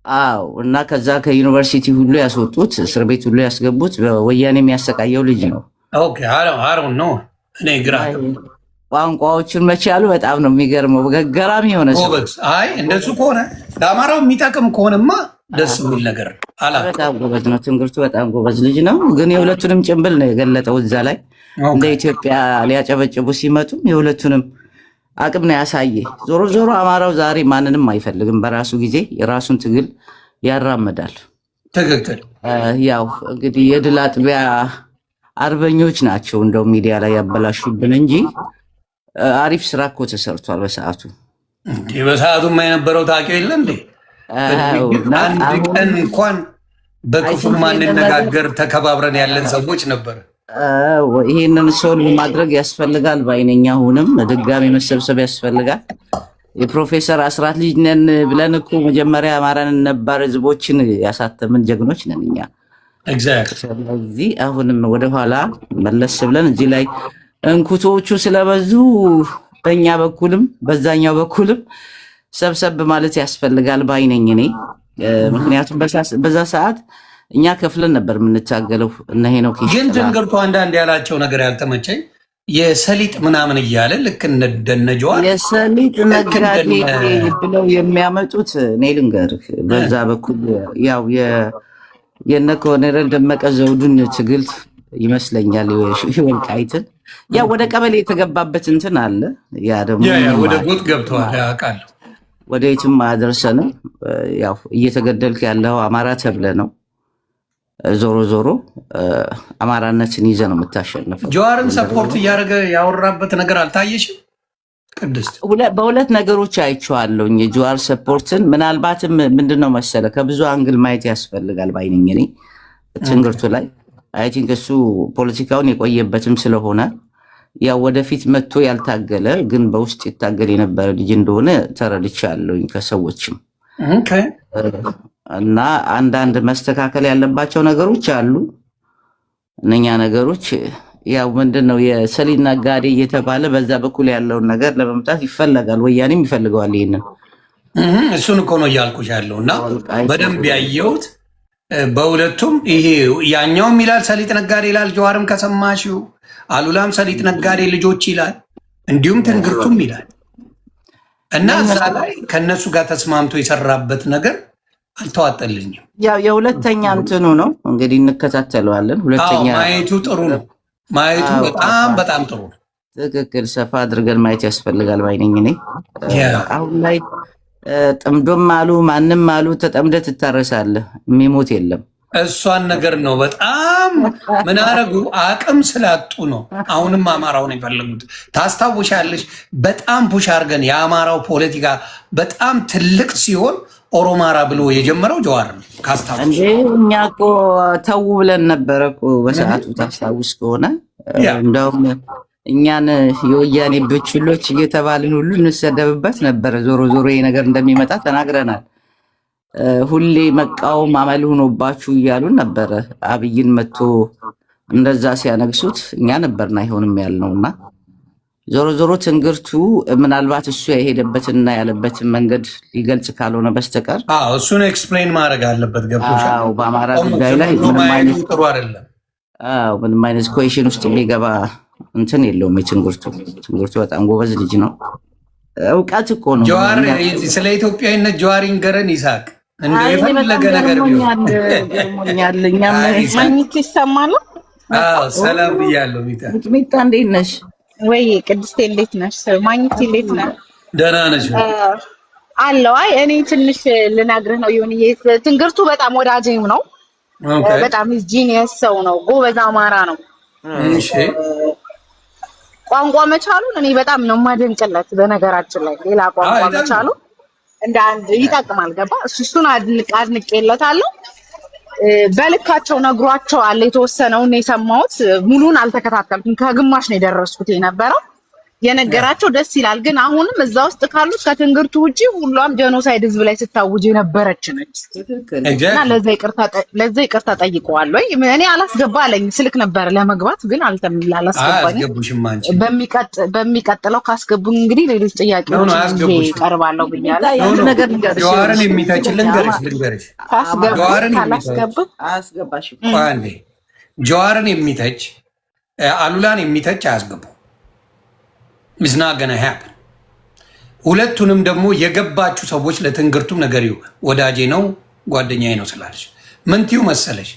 አዎ። እና ከዛ ከዩኒቨርሲቲ ሁሉ ያስወጡት፣ እስር ቤት ሁሉ ያስገቡት ወያኔ የሚያሰቃየው ልጅ ነው። ነው እኔ ግራ ቋንቋዎችን መቻሉ በጣም ነው የሚገርመው። ገራሚ የሆነ ሰው። አይ እንደሱ ከሆነ ለአማራው የሚጠቅም ከሆነማ ደስ የሚል ነገር በጣም ጎበዝ ነው። ትንግርቱ በጣም ጎበዝ ልጅ ነው። ግን የሁለቱንም ጭንብል ነው የገለጠው እዛ ላይ። እንደ ኢትዮጵያ ሊያጨበጭቡ ሲመጡም የሁለቱንም አቅም ነው ያሳየ። ዞሮ ዞሮ አማራው ዛሬ ማንንም አይፈልግም። በራሱ ጊዜ የራሱን ትግል ያራምዳል። ትክክል። ያው እንግዲህ የድል አጥቢያ አርበኞች ናቸው እንደው ሚዲያ ላይ ያበላሹብን እንጂ አሪፍ ስራ እኮ ተሰርቷል በሰዓቱ። በሰዓቱማ የነበረው ታውቂው የለ እንዴ? አንድ ቀን እንኳን በክፉ ማንነጋገር ተከባብረን ያለን ሰዎች ነበር። ይህንን ሶልቭ ማድረግ ያስፈልጋል ባይነኛ። አሁንም ድጋሚ መሰብሰብ ያስፈልጋል። የፕሮፌሰር አስራት ልጅ ነን ብለን እኮ መጀመሪያ አማራን ነባር ህዝቦችን ያሳተምን ጀግኖች ነን እኛ። ስለዚህ አሁንም ወደኋላ መለስ ብለን እዚህ ላይ እንኩቶቹ ስለበዙ በእኛ በኩልም በዛኛው በኩልም ሰብሰብ ማለት ያስፈልጋል ባይነኝ እኔ። ምክንያቱም በዛ ሰዓት እኛ ከፍለን ነበር የምንታገለው። እነ ሄኖክ ግን ትንግርቱ አንዳንድ ያላቸው ነገር ያልተመቸኝ የሰሊጥ ምናምን እያለ ልክ እንደነጀዋል የሰሊጥ ነጋዴ ብለው የሚያመጡት እኔ ልንገርህ፣ በዛ በኩል ያው የነ ኮሎኔል ደመቀ ዘውዱን ትግል ይመስለኛል የወልቃይትን ያው ወደ ቀበሌ የተገባበት እንትን አለ። ያ ደግሞ ወደ ጎጥ ገብተዋል ያውቃሉ። ወደ የትም አያደርሰንም። ያው እየተገደልክ ያለው አማራ ተብለ ነው። ዞሮ ዞሮ አማራነትን ይዘ ነው የምታሸንፈው። ጀዋርን ሰፖርት እያደረገ ያወራበት ነገር አልታየሽም? ቅድስት በሁለት ነገሮች አይቼዋለሁ። የጀዋር ሰፖርትን ምናልባትም ምንድነው መሰለ ከብዙ አንግል ማየት ያስፈልጋል ባይነኝ እኔ ትንግርቱ ላይ አይ ቲንክ እሱ ፖለቲካውን የቆየበትም ስለሆነ ያው ወደፊት መጥቶ ያልታገለ ግን በውስጥ ይታገል የነበረ ልጅ እንደሆነ ተረድቻለሁኝ ከሰዎችም። እና አንዳንድ መስተካከል ያለባቸው ነገሮች አሉ። እነኛ ነገሮች ያው ምንድነው የሰሊጥ ነጋዴ እየተባለ በዛ በኩል ያለውን ነገር ለመምጣት ይፈለጋል። ወያኔም ይፈልገዋል ይሄንን። እሱን እኮ ነው እያልኩሽ ያለው እና በደንብ ያየሁት በሁለቱም ይሄ ያኛውም ይላል ሰሊጥ ነጋዴ ይላል። ጀዋርም ከሰማሽው አሉላም ሰሊጥ ነጋዴ ልጆች ይላል፣ እንዲሁም ትንግርቱም ይላል። እና እዛ ላይ ከነሱ ጋር ተስማምቶ የሰራበት ነገር አልተዋጠልኝም። ያው የሁለተኛ እንትኑ ነው እንግዲህ እንከታተለዋለን። ሁለተኛ ማየቱ ጥሩ ነው። ማየቱ በጣም በጣም ጥሩ ነው። ትክክል። ሰፋ አድርገን ማየት ያስፈልጋል ባይነኝ እኔ። አሁን ላይ ጥምዶም አሉ ማንም አሉ ተጠምደህ ትታረሳለህ፣ የሚሞት የለም። እሷን ነገር ነው በጣም ምን አረጉ? አቅም ስላጡ ነው። አሁንም አማራውን የፈለጉት ታስታውሻለሽ? በጣም ፑሽ አድርገን የአማራው ፖለቲካ በጣም ትልቅ ሲሆን ኦሮማራ ብሎ የጀመረው ጀዋር ነው። ካስታውሽ እኛ እኮ ተው ብለን ነበረ እኮ በሰዓቱ ታስታውስ ከሆነ እንደውም እኛን የወያኔ ብችሎች እየተባልን ሁሉ እንሰደብበት ነበረ። ዞሮ ዞሮ ይሄ ነገር እንደሚመጣ ተናግረናል። ሁሌ መቃወም አመል ሆኖባችሁ እያሉን ነበረ። አብይን መጥቶ እንደዛ ሲያነግሱት እኛ ነበርና አይሆንም ያልነውና ዞሮ ዞሮ ትንግርቱ ምናልባት እሱ የሄደበትና ያለበትን መንገድ ሊገልጽ ካልሆነ በስተቀር እሱን ኤክስፕሌን ማድረግ አለበት። ገብቶሻል? በአማራ ጉዳይ ላይ ምንም አይነት ኩዌሽን ውስጥ የሚገባ እንትን የለውም። ትንግርቱ በጣም ጎበዝ ልጅ ነው። እውቀት እኮ ነው። ጀዋር ስለ ኢትዮጵያዊነት ጀዋር ይንገረን ይሳቅ እንደው የፈለገ ነገር ቢሆን ማግኘት ይሰማል። ሰላም ብያለሁ። ሚጣ እንዴት ነሽ? ወይ ቅድስቴ እንዴት ነሽ? ማግኘት እንዴት ነሽ? ደህና ነሽ? አለው። አይ እኔ ትንሽ ልነግርህ ነው። ትንግርቱ በጣም ወዳጄም ነው። በጣም ጂኒየስ ሰው ነው። ጎበዝ አማራ ነው። እሺ ቋንቋ መቻሉን እኔ በጣም ነው የማደንቅለት። በነገራችን ላይ ሌላ ቋንቋ መቻሉ እንደ አንድ ይጠቅማል። ገባ? እሱን አድንቄለታለሁ። በልካቸው ነግሯቸዋል። የተወሰነውን የሰማሁት ሙሉን አልተከታተልኩም። ከግማሽ ነው የደረስኩት የነበረው። የነገራቸው ደስ ይላል። ግን አሁንም እዛ ውስጥ ካሉት ከትንግርቱ ውጪ ሁሏም ጀኖሳይድ ህዝብ ላይ ስታውጅ የነበረች ነች እና ለዛ ይቅርታ ጠይቀዋል ወይ? እኔ አላስገባ አለኝ። ስልክ ነበር ለመግባት ግን አላስገባኝም። በሚቀጥለው ካስገቡኝ እንግዲህ ሌሎች ጥያቄዎች ይቀርባለሁ ብያለሁ። ጀዋርን የሚተች ልንገርሽ ጀዋርን የሚተች አሉላን የሚተች አያስገቡ ምዝና ገና happen ሁለቱንም ደግሞ የገባችሁ ሰዎች ለትንግርቱም ነገር ወዳጄ ነው ጓደኛዬ ነው ስላለሽ ምን ትዩ መሰለሽ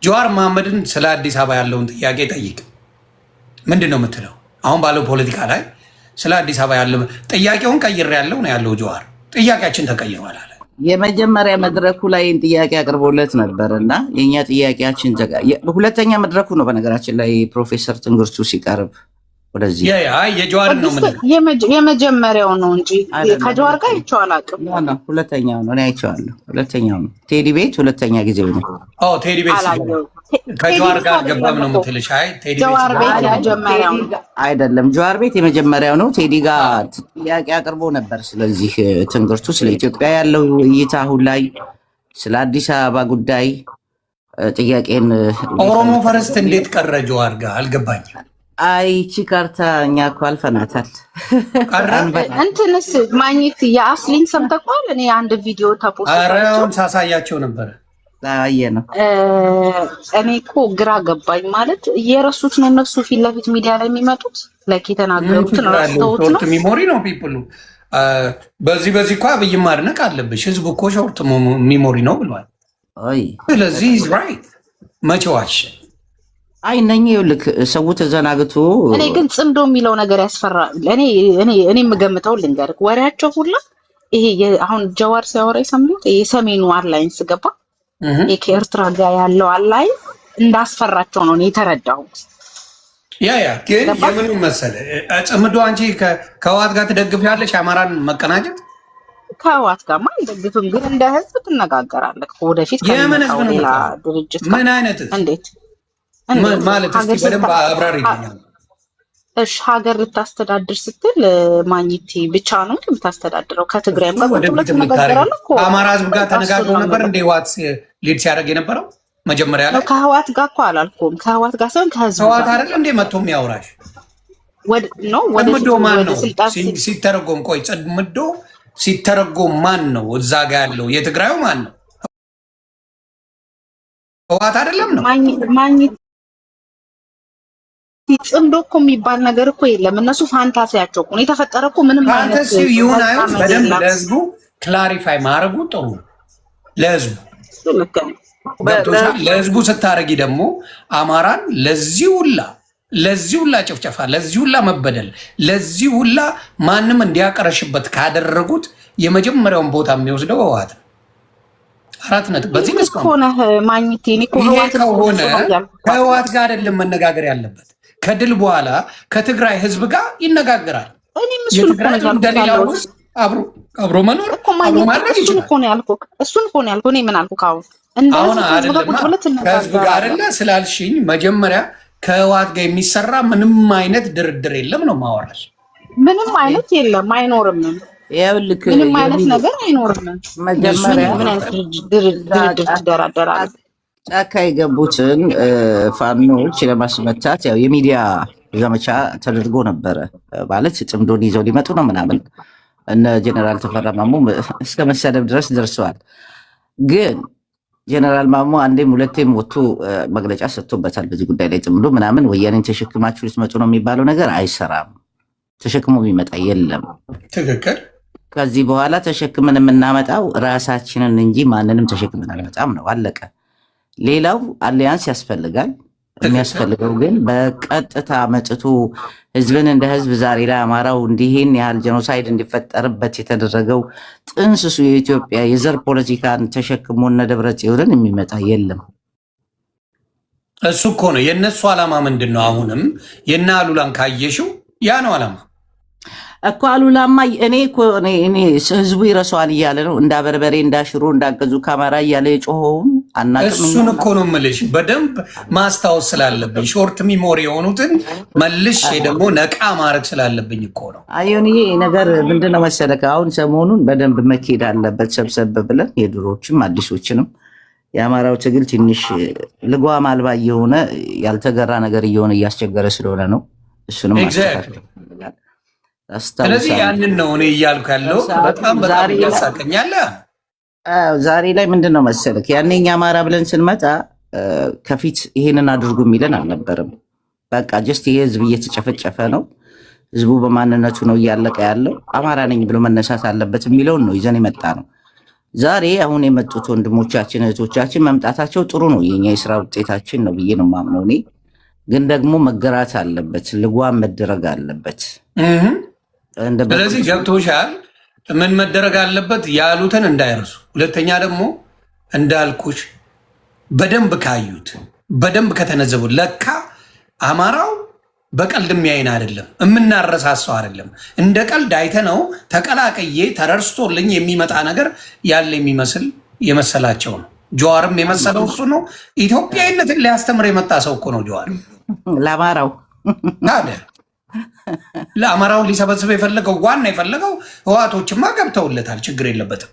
ጀዋር መሐመድን ስለ አዲስ አበባ ያለውን ጥያቄ ጠይቅ። ምንድን ነው የምትለው? አሁን ባለው ፖለቲካ ላይ ስለ አዲስ አበባ ያለው ጥያቄውን ቀይር ያለው ነው ያለው። ጀዋር ጥያቄያችን ተቀይሯል አለ። የመጀመሪያ መድረኩ ላይ ጥያቄ አቅርቦለት ነበር እና የኛ ጥያቄያችን ሁለተኛ መድረኩ ነው በነገራችን ላይ ፕሮፌሰር ትንግርቱ ሲቀርብ ወደዚህ የጀዋር ነው የመጀመሪያው ነው እንጂ ከጀዋር ጋር አይቼው አላውቅም። ሁለተኛው ነው እኔ አይቼዋለሁ። ሁለተኛው ነው ቴዲ ቤት ሁለተኛ ጊዜው ነው። ቴዲ ቤት ከጀዋር ጋር ገባም ነው የምትልሽ? አይ ቴዲ ጀዋር ቤት የመጀመሪያው አይደለም፣ ጀዋር ቤት የመጀመሪያው ነው። ቴዲ ጋር ጥያቄ አቅርቦ ነበር። ስለዚህ ትንግርቱ ስለ ኢትዮጵያ ያለው እይታ አሁን ላይ ስለ አዲስ አበባ ጉዳይ ጥያቄን ኦሮሞ ፈረስት እንዴት ቀረ ጀዋር ጋር አልገባኝም። አይቺ ካርታ እኛ እኮ አልፈናታል። እንትንስ ማግኘት የአስሊን ሰምተቋል። እኔ አንድ ቪዲዮ ተፖስት ሳሳያቸው ነበረ ታየ ነው። እኔ እኮ ግራ ገባኝ። ማለት እየረሱት ነው እነሱ ፊት ለፊት ሚዲያ ላይ የሚመጡት ላይክ የተናገሩትን ረስተውት ነው። ሚሞሪ ነው ፒፕሉ። በዚህ እኮ አብይ ማድነቅ አለብሽ። ህዝቡ እኮ ሾርት ሚሞሪ ነው ብሏል። ስለዚህ ራይት መቼዋሽ አይ ነኝ ይልክ ሰው ተዘናግቶ እኔ ግን ጽምዶ የሚለው ነገር ያስፈራል። እኔ የምገምተው ልንገርህ ወሬያቸው ሁላ ይሄ አሁን ጀዋር ሲያወራ የሰማሁት የሰሜኑ አላይንስ ገባ ከኤርትራ ጋር ያለው አላይንስ እንዳስፈራቸው ነው የተረዳሁት። ግን የምኑ መሰለህ ጽምዶ አንቺ ከህወሓት ጋር ትደግፊያለሽ አማራን መቀናጀት? ከህወሓት ጋር አልደግፍም፣ ግን እንደ ህዝብ ትነጋገራለህ ወደፊት ከሚመጣው ሌላ ድርጅት ምን አይነት እንዴት ማለት እስኪ በደንብ አብራሪ ይገኛል። እሺ ሀገር ልታስተዳድር ስትል ማግኘት ብቻ ነው የምታስተዳድረው። ከትግራይም ጋር ሁለት ተነጋግረናል እኮ አማራ ህዝብ ጋር ተነጋግሮ ነበር እንደ ህወሓት ሊድ ሲያደርግ የነበረው መጀመሪያ ላይ ከህወሓት ጋር እኮ አላልኩም። ከህወሓት ጋር ሳይሆን ከህዝብ ጋር ህወሓት አይደል እንደ መጥቶ የሚያወራሽ ወደ ስልጣን ሲተረጎም ቆይ ጽምዶ ሲተረጎም ማን ነው እዛ ጋር ያለው? የትግራዩ ማን ነው? ህወሓት አይደለም ነው ማግኘት ጽምዶ እኮ የሚባል ነገር እኮ የለም። እነሱ ፋንታሲያቸው እኮ የተፈጠረ እኮ ምንም ማለት ይሁን አይሁን በደንብ ለህዝቡ ክላሪፋይ ማድረጉ ጥሩ ለህዝቡ ለህዝቡ ስታረጊ ደግሞ አማራን ለዚህ ሁላ ጭፍጨፋ፣ ለዚህ ሁላ መበደል፣ ለዚህ ሁላ ማንም እንዲያቀረሽበት ካደረጉት የመጀመሪያውን ቦታ የሚወስደው ህወሓት ነው። 4 ነጥብ በዚህ መስኮነ ማግኘት ከሆነ ከህወሓት ጋር አይደለም መነጋገር ያለበት። ከድል በኋላ ከትግራይ ህዝብ ጋር ይነጋገራል። የትግራይ እንደሌላው አብሮ መኖር አብሮ ማድረግ ይችላል። እሱን እኮ ነው ያልኩህ። እኔ ምን አልኩህ? አሁን ከህዝብ ጋር አይደለ ስላልሽኝ መጀመሪያ ከህወሓት ጋር የሚሰራ ምንም አይነት ድርድር የለም ነው ማወራሽ። ምንም አይነት የለም፣ አይኖርም። ምንም አይነት ነገር አይኖርም። መጀመሪያ ምን አይነት ድርድር ትደራደራለህ? ጫካ የገቡትን ፋኖች ለማስመታት ያው የሚዲያ ዘመቻ ተደርጎ ነበረ። ማለት ጽምዶን ይዘው ሊመጡ ነው ምናምን እነ ጀነራል ተፈራ ማሞ እስከ መሰደብ ድረስ ደርሰዋል። ግን ጀነራል ማሞ አንዴም ሁለቴም ወጥቶ መግለጫ ሰጥቶበታል በዚህ ጉዳይ ላይ ጥምዶ ምናምን ወያኔን ተሸክማችሁ ልትመጡ ነው የሚባለው ነገር አይሰራም። ተሸክሞ የሚመጣ የለም። ትክክል። ከዚህ በኋላ ተሸክመን የምናመጣው ራሳችንን እንጂ ማንንም ተሸክመን አንመጣም ነው፣ አለቀ። ሌላው አሊያንስ ያስፈልጋል። የሚያስፈልገው ግን በቀጥታ መጥቶ ህዝብን እንደ ህዝብ ዛሬ ላይ አማራው እንዲህን ያህል ጀኖሳይድ እንዲፈጠርበት የተደረገው ጥንስሱ የኢትዮጵያ የዘር ፖለቲካን ተሸክሞ እነ ደብረጽዮንን የሚመጣ የለም። እሱ እኮ ነው የእነሱ ዓላማ። ምንድን ነው? አሁንም የእነ አሉላን ካየሽው ያ ነው ዓላማ እኮ። አሉላማ እኔ ህዝቡ ይረሳዋል እያለ ነው እንዳበርበሬ እንዳሽሮ እንዳገዙ ካማራ እያለ የጮኸውን አናውቅም። እሱን እኮ ነው የምልሽ፣ በደንብ ማስታወስ ስላለብኝ ሾርት ሚሞሪ የሆኑትን መልሼ ደግሞ ነቃ ማድረግ ስላለብኝ እኮ ነው። አየን ይሄ ነገር ምንድነው መሰለህ፣ አሁን ሰሞኑን በደንብ መኬድ አለበት ሰብሰብ ብለን የድሮዎችም አዲሶችንም። የአማራው ትግል ትንሽ ልጓም አልባ እየሆነ ያልተገራ ነገር እየሆነ እያስቸገረ ስለሆነ ነው። እሱንም ስለዚህ ያንን ነው እኔ እያልኩ ያለው። በጣም ያሳቀኛል። ዛሬ ላይ ምንድን ነው መሰለክ፣ ያኔኛ አማራ ብለን ስንመጣ ከፊት ይሄንን አድርጉ የሚለን አልነበርም። በቃ ጀስት ይሄ ህዝብ እየተጨፈጨፈ ነው፣ ህዝቡ በማንነቱ ነው እያለቀ ያለው፣ አማራ ነኝ ብሎ መነሳት አለበት የሚለውን ነው ይዘን የመጣ ነው። ዛሬ አሁን የመጡት ወንድሞቻችን እህቶቻችን መምጣታቸው ጥሩ ነው፣ የኛ የስራ ውጤታችን ነው ብዬ ነው የማምነው እኔ። ግን ደግሞ መገራት አለበት፣ ልጓም መደረግ አለበት። ስለዚህ ገብቶሻል ምን መደረግ አለበት ያሉትን እንዳይረሱ። ሁለተኛ ደግሞ እንዳልኩሽ በደንብ ካዩት በደንብ ከተነዘቡት ለካ አማራው በቀልድ የሚያይን አይደለም፣ የምናረሳሰው አይደለም። እንደ ቀልድ አይተነው ተቀላቅዬ ተረርስቶልኝ የሚመጣ ነገር ያለ የሚመስል የመሰላቸው ነው። ጀዋርም የመሰለው እሱ ነው። ኢትዮጵያዊነትን ሊያስተምር የመጣ ሰው እኮ ነው ጀዋር። ለአማራው ለአማራውን ሊሰበስብ የፈለገው ዋና የፈለገው ህዋቶችማ ገብተውለታል፣ ችግር የለበትም።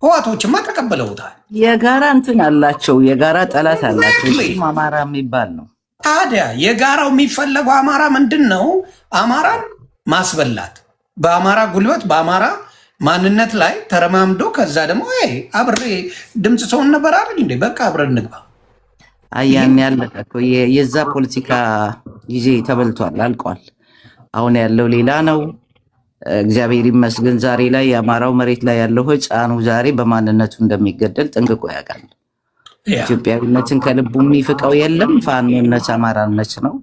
ህዋቶችማ ተቀበለውታል። የጋራ እንትን አላቸው፣ የጋራ ጠላት አላቸው። እሱም አማራ የሚባል ነው። ታዲያ የጋራው የሚፈለገው አማራ ምንድን ነው? አማራን ማስበላት በአማራ ጉልበት በአማራ ማንነት ላይ ተረማምዶ ከዛ ደግሞ አብሬ ድምፅ ሰውን ነበር አይደል እንዴ? በቃ አብረን እንግባ። አያን ያለቀ የዛ ፖለቲካ ጊዜ ተበልቷል፣ አልቋል። አሁን ያለው ሌላ ነው። እግዚአብሔር ይመስገን ዛሬ ላይ የአማራው መሬት ላይ ያለው ህፃኑ ዛሬ በማንነቱ እንደሚገደል ጠንቅቆ ያውቃል። ኢትዮጵያዊነትን ከልቡ የሚፍቀው የለም። ፋኖነት አማራነት ነው።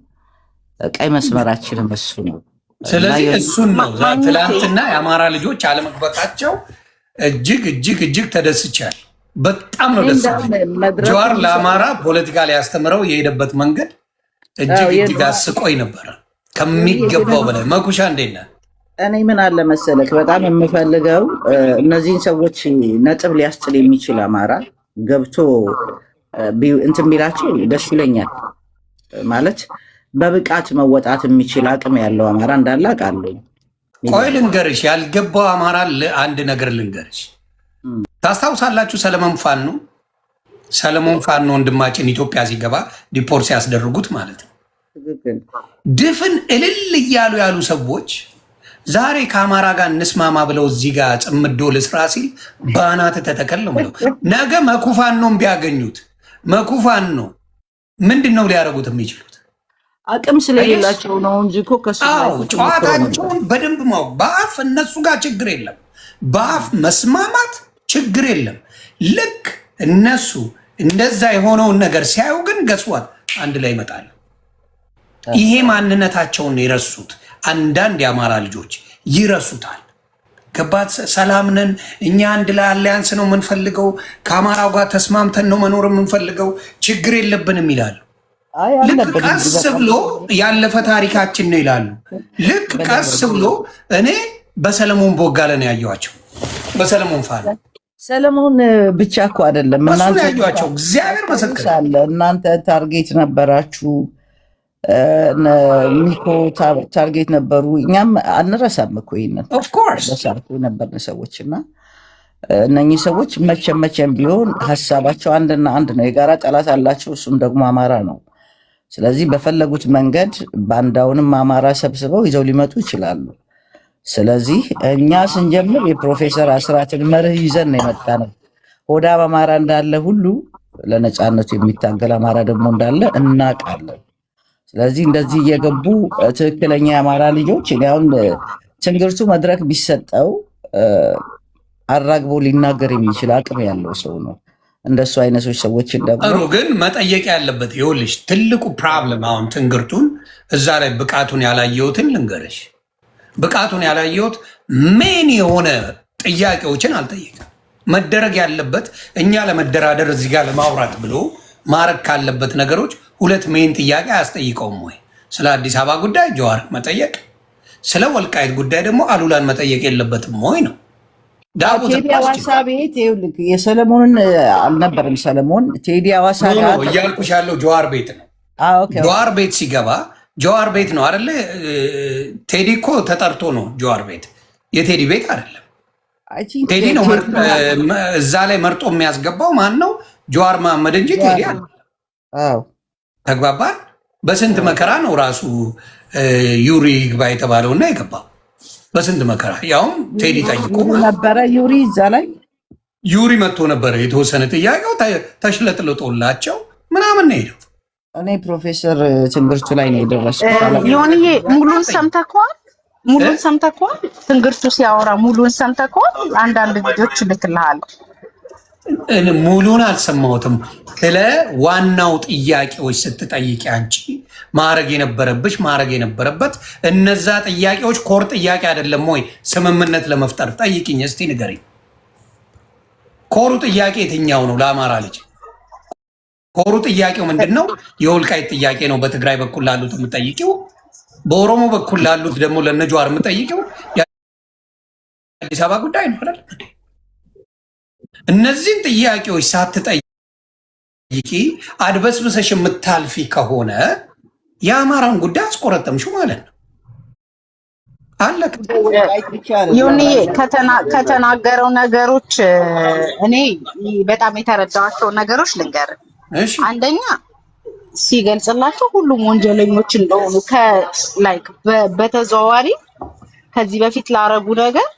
ቀይ መስመራችንም እሱ ነው። ስለዚህ እሱን ነው ትላንትና የአማራ ልጆች አለመግባታቸው እጅግ እጅግ እጅግ ተደስቻለሁ። በጣም ነው ደስ ጀዋር ለአማራ ፖለቲካ ሊያስተምረው የሄደበት መንገድ እጅግ እጅግ አስቆይ ነበረ ከሚገባው በላይ። መኩሻ እንዴት ነህ? እኔ ምን አለ መሰለክ በጣም የምፈልገው እነዚህን ሰዎች ነጥብ ሊያስጥል የሚችል አማራ ገብቶ እንትን የሚላቸው ደስ ይለኛል። ማለት በብቃት መወጣት የሚችል አቅም ያለው አማራ እንዳለ አውቃለሁ። ቆይ ልንገርሽ፣ ያልገባው አማራ አንድ ነገር ልንገርሽ። ታስታውሳላችሁ ሰለሞን ፋኖ ወንድማችን ኢትዮጵያ ሲገባ ዲፖርት ሲያስደርጉት ማለት ነው። ድፍን እልል እያሉ ያሉ ሰዎች ዛሬ ከአማራ ጋር እንስማማ ብለው እዚህ ጋር ጽምዶ ልስራ ሲል በአናት ተተከለው ብለው ነገ መኩፋኖን ቢያገኙት መኩፋኖ ምንድን ነው ሊያደርጉት የሚችሉት? አቅም ስለሌላቸው ነው እንጂ እኮ ጨዋታቸውን በደንብ ማወቅ። በአፍ እነሱ ጋር ችግር የለም፣ በአፍ መስማማት ችግር የለም። ልክ እነሱ እንደዛ የሆነውን ነገር ሲያዩ ግን ገስዋት አንድ ላይ ይመጣል። ይሄ ማንነታቸውን የረሱት አንዳንድ የአማራ ልጆች ይረሱታል። ገባት ሰላምነን እኛ አንድ ላይ አሊያንስ ነው የምንፈልገው፣ ከአማራው ጋር ተስማምተን ነው መኖር የምንፈልገው፣ ችግር የለብንም ይላሉ። ልክ ቀስ ብሎ ያለፈ ታሪካችን ነው ይላሉ። ልክ ቀስ ብሎ እኔ በሰለሞን ቦጋለ ነው ያየኋቸው። በሰለሞን ፋለ ሰለሞን ብቻ እኮ አይደለም እናንተ ያዩዋቸው፣ እግዚአብሔር መሰከረ። እናንተ ታርጌት ነበራችሁ፣ ሚኮ ታርጌት ነበሩ። እኛም አንረሳም እኮ ይሄንን በሳርኩ የነበርን ሰዎች እና እነኚህ ሰዎች መቼም ቢሆን ሀሳባቸው አንድና አንድ ነው። የጋራ ጠላት አላቸው፣ እሱም ደግሞ አማራ ነው። ስለዚህ በፈለጉት መንገድ ባንዳውንም አማራ ሰብስበው ይዘው ሊመጡ ይችላሉ። ስለዚህ እኛ ስንጀምር የፕሮፌሰር አስራትን መርህ ይዘን ነው የመጣ ነው። ሆዳም አማራ እንዳለ ሁሉ ለነጻነቱ የሚታገል አማራ ደግሞ እንዳለ እናውቃለን። ስለዚህ እንደዚህ እየገቡ ትክክለኛ የአማራ ልጆች አሁን ትንግርቱ መድረክ ቢሰጠው አራግቦ ሊናገር የሚችል አቅም ያለው ሰው ነው። እንደሱ አይነቶች ሰዎችን ደግሞ ግን መጠየቅ ያለበት ይኸውልሽ፣ ትልቁ ፕሮብለም አሁን ትንግርቱን እዛ ላይ ብቃቱን ያላየሁትን ልንገርሽ፣ ብቃቱን ያላየሁት ሜን የሆነ ጥያቄዎችን አልጠየቅም። መደረግ ያለበት እኛ ለመደራደር እዚህ ጋር ለማውራት ብሎ ማረግ ካለበት ነገሮች ሁለት ሜን ጥያቄ አያስጠይቀውም ወይ? ስለ አዲስ አበባ ጉዳይ ጀዋር መጠየቅ፣ ስለ ወልቃይት ጉዳይ ደግሞ አሉላን መጠየቅ የለበትም ወይ ነው? ቴዲ አዋሳ ቤት የሰለሞንን አልነበረም። ሰለሞን ቴዲ አዋሳ እያልኩሽ ያለው ጀዋር ቤት ነው። ጀዋር ቤት ሲገባ ጀዋር ቤት ነው አይደለ? ቴዲ እኮ ተጠርቶ ነው ጀዋር ቤት፣ የቴዲ ቤት አይደለም። ቴዲ ነው እዛ ላይ መርጦ የሚያስገባው ማን ነው? ጀዋር መሐመድ እንጂ ቴዲ አለ። ተግባባን። በስንት መከራ ነው ራሱ ዩሪ ግባ የተባለውና የገባው በስንት መከራ። ያውም ቴዲ ጠይቆ ነበረ። ዩሪ እዛ ላይ ዩሪ መጥቶ ነበረ። የተወሰነ ጥያቄው ተሽለጥልጦላቸው ምናምን ነው ሄደው። እኔ ፕሮፌሰር ትንግርቱ ላይ ነው የደረስኩት። ዮኒዬ ሙሉን ሰምተህ ከሆነ ሙሉን ሰምተህ ከሆነ ትንግርቱ ሲያወራ ሙሉን ሰምተህ ከሆነ አንዳንድ ልጆች ልክልሃለሁ። ሙሉን አልሰማሁትም። ስለ ዋናው ጥያቄዎች ስትጠይቂ አንቺ ማድረግ የነበረበት እነዛ ጥያቄዎች ኮር ጥያቄ አይደለም ወይ? ስምምነት ለመፍጠር ጠይቂኝ እስቲ ንገሪኝ። ኮሩ ጥያቄ የትኛው ነው? ለአማራ ልጅ ኮሩ ጥያቄው ምንድን ነው? የወልቃይት ጥያቄ ነው በትግራይ በኩል ላሉት የምጠይቂው፣ በኦሮሞ በኩል ላሉት ደግሞ ለነጀዋር የምጠይቂው የአዲስ አበባ ጉዳይ ነው አይደል? እነዚህን ጥያቄዎች ሳትጠይቂ አድበስብሰሽ የምታልፊ ከሆነ የአማራን ጉዳይ አስቆረጠምሽው ማለት ነው። አለቀ። ዮኒዬ ከተናገረው ነገሮች እኔ በጣም የተረዳኋቸው ነገሮች ልንገር። አንደኛ ሲገልጽላቸው ሁሉም ወንጀለኞች እንደሆኑ በተዘዋዋሪ ከዚህ በፊት ላረጉ ነገር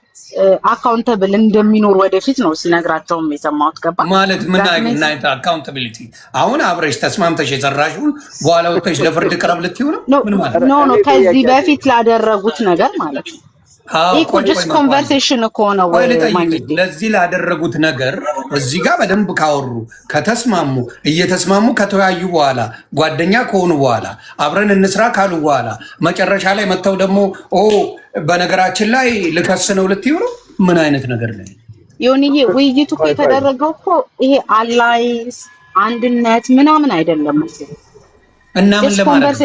አካውንተብል እንደሚኖር ወደፊት ነው ሲነግራቸውም የሰማሁት። ገባ ማለት ምን አይነት አካውንታቢሊቲ? አሁን አብረሽ ተስማምተሽ የሰራሽውን በኋላ ወጥተሽ ለፍርድ ቅረብ ልትይው ነው? ምን ማለት ነው? ከዚህ በፊት ላደረጉት ነገር ማለት ነው። ኢኮጅስ ኮንቨርሴሽን እኮ ነው። ለዚህ ላደረጉት ነገር እዚህ ጋር በደንብ ካወሩ ከተስማሙ፣ እየተስማሙ ከተወያዩ በኋላ ጓደኛ ከሆኑ በኋላ አብረን እንስራ ካሉ በኋላ መጨረሻ ላይ መጥተው ደግሞ በነገራችን ላይ ልከስ ነው ልትይው ነው? ምን አይነት ነገር ነው? ዮኒዬ ውይይቱ እኮ የተደረገው እኮ ይሄ አላይንስ አንድነት ምናምን አይደለም እና ምን ለማለት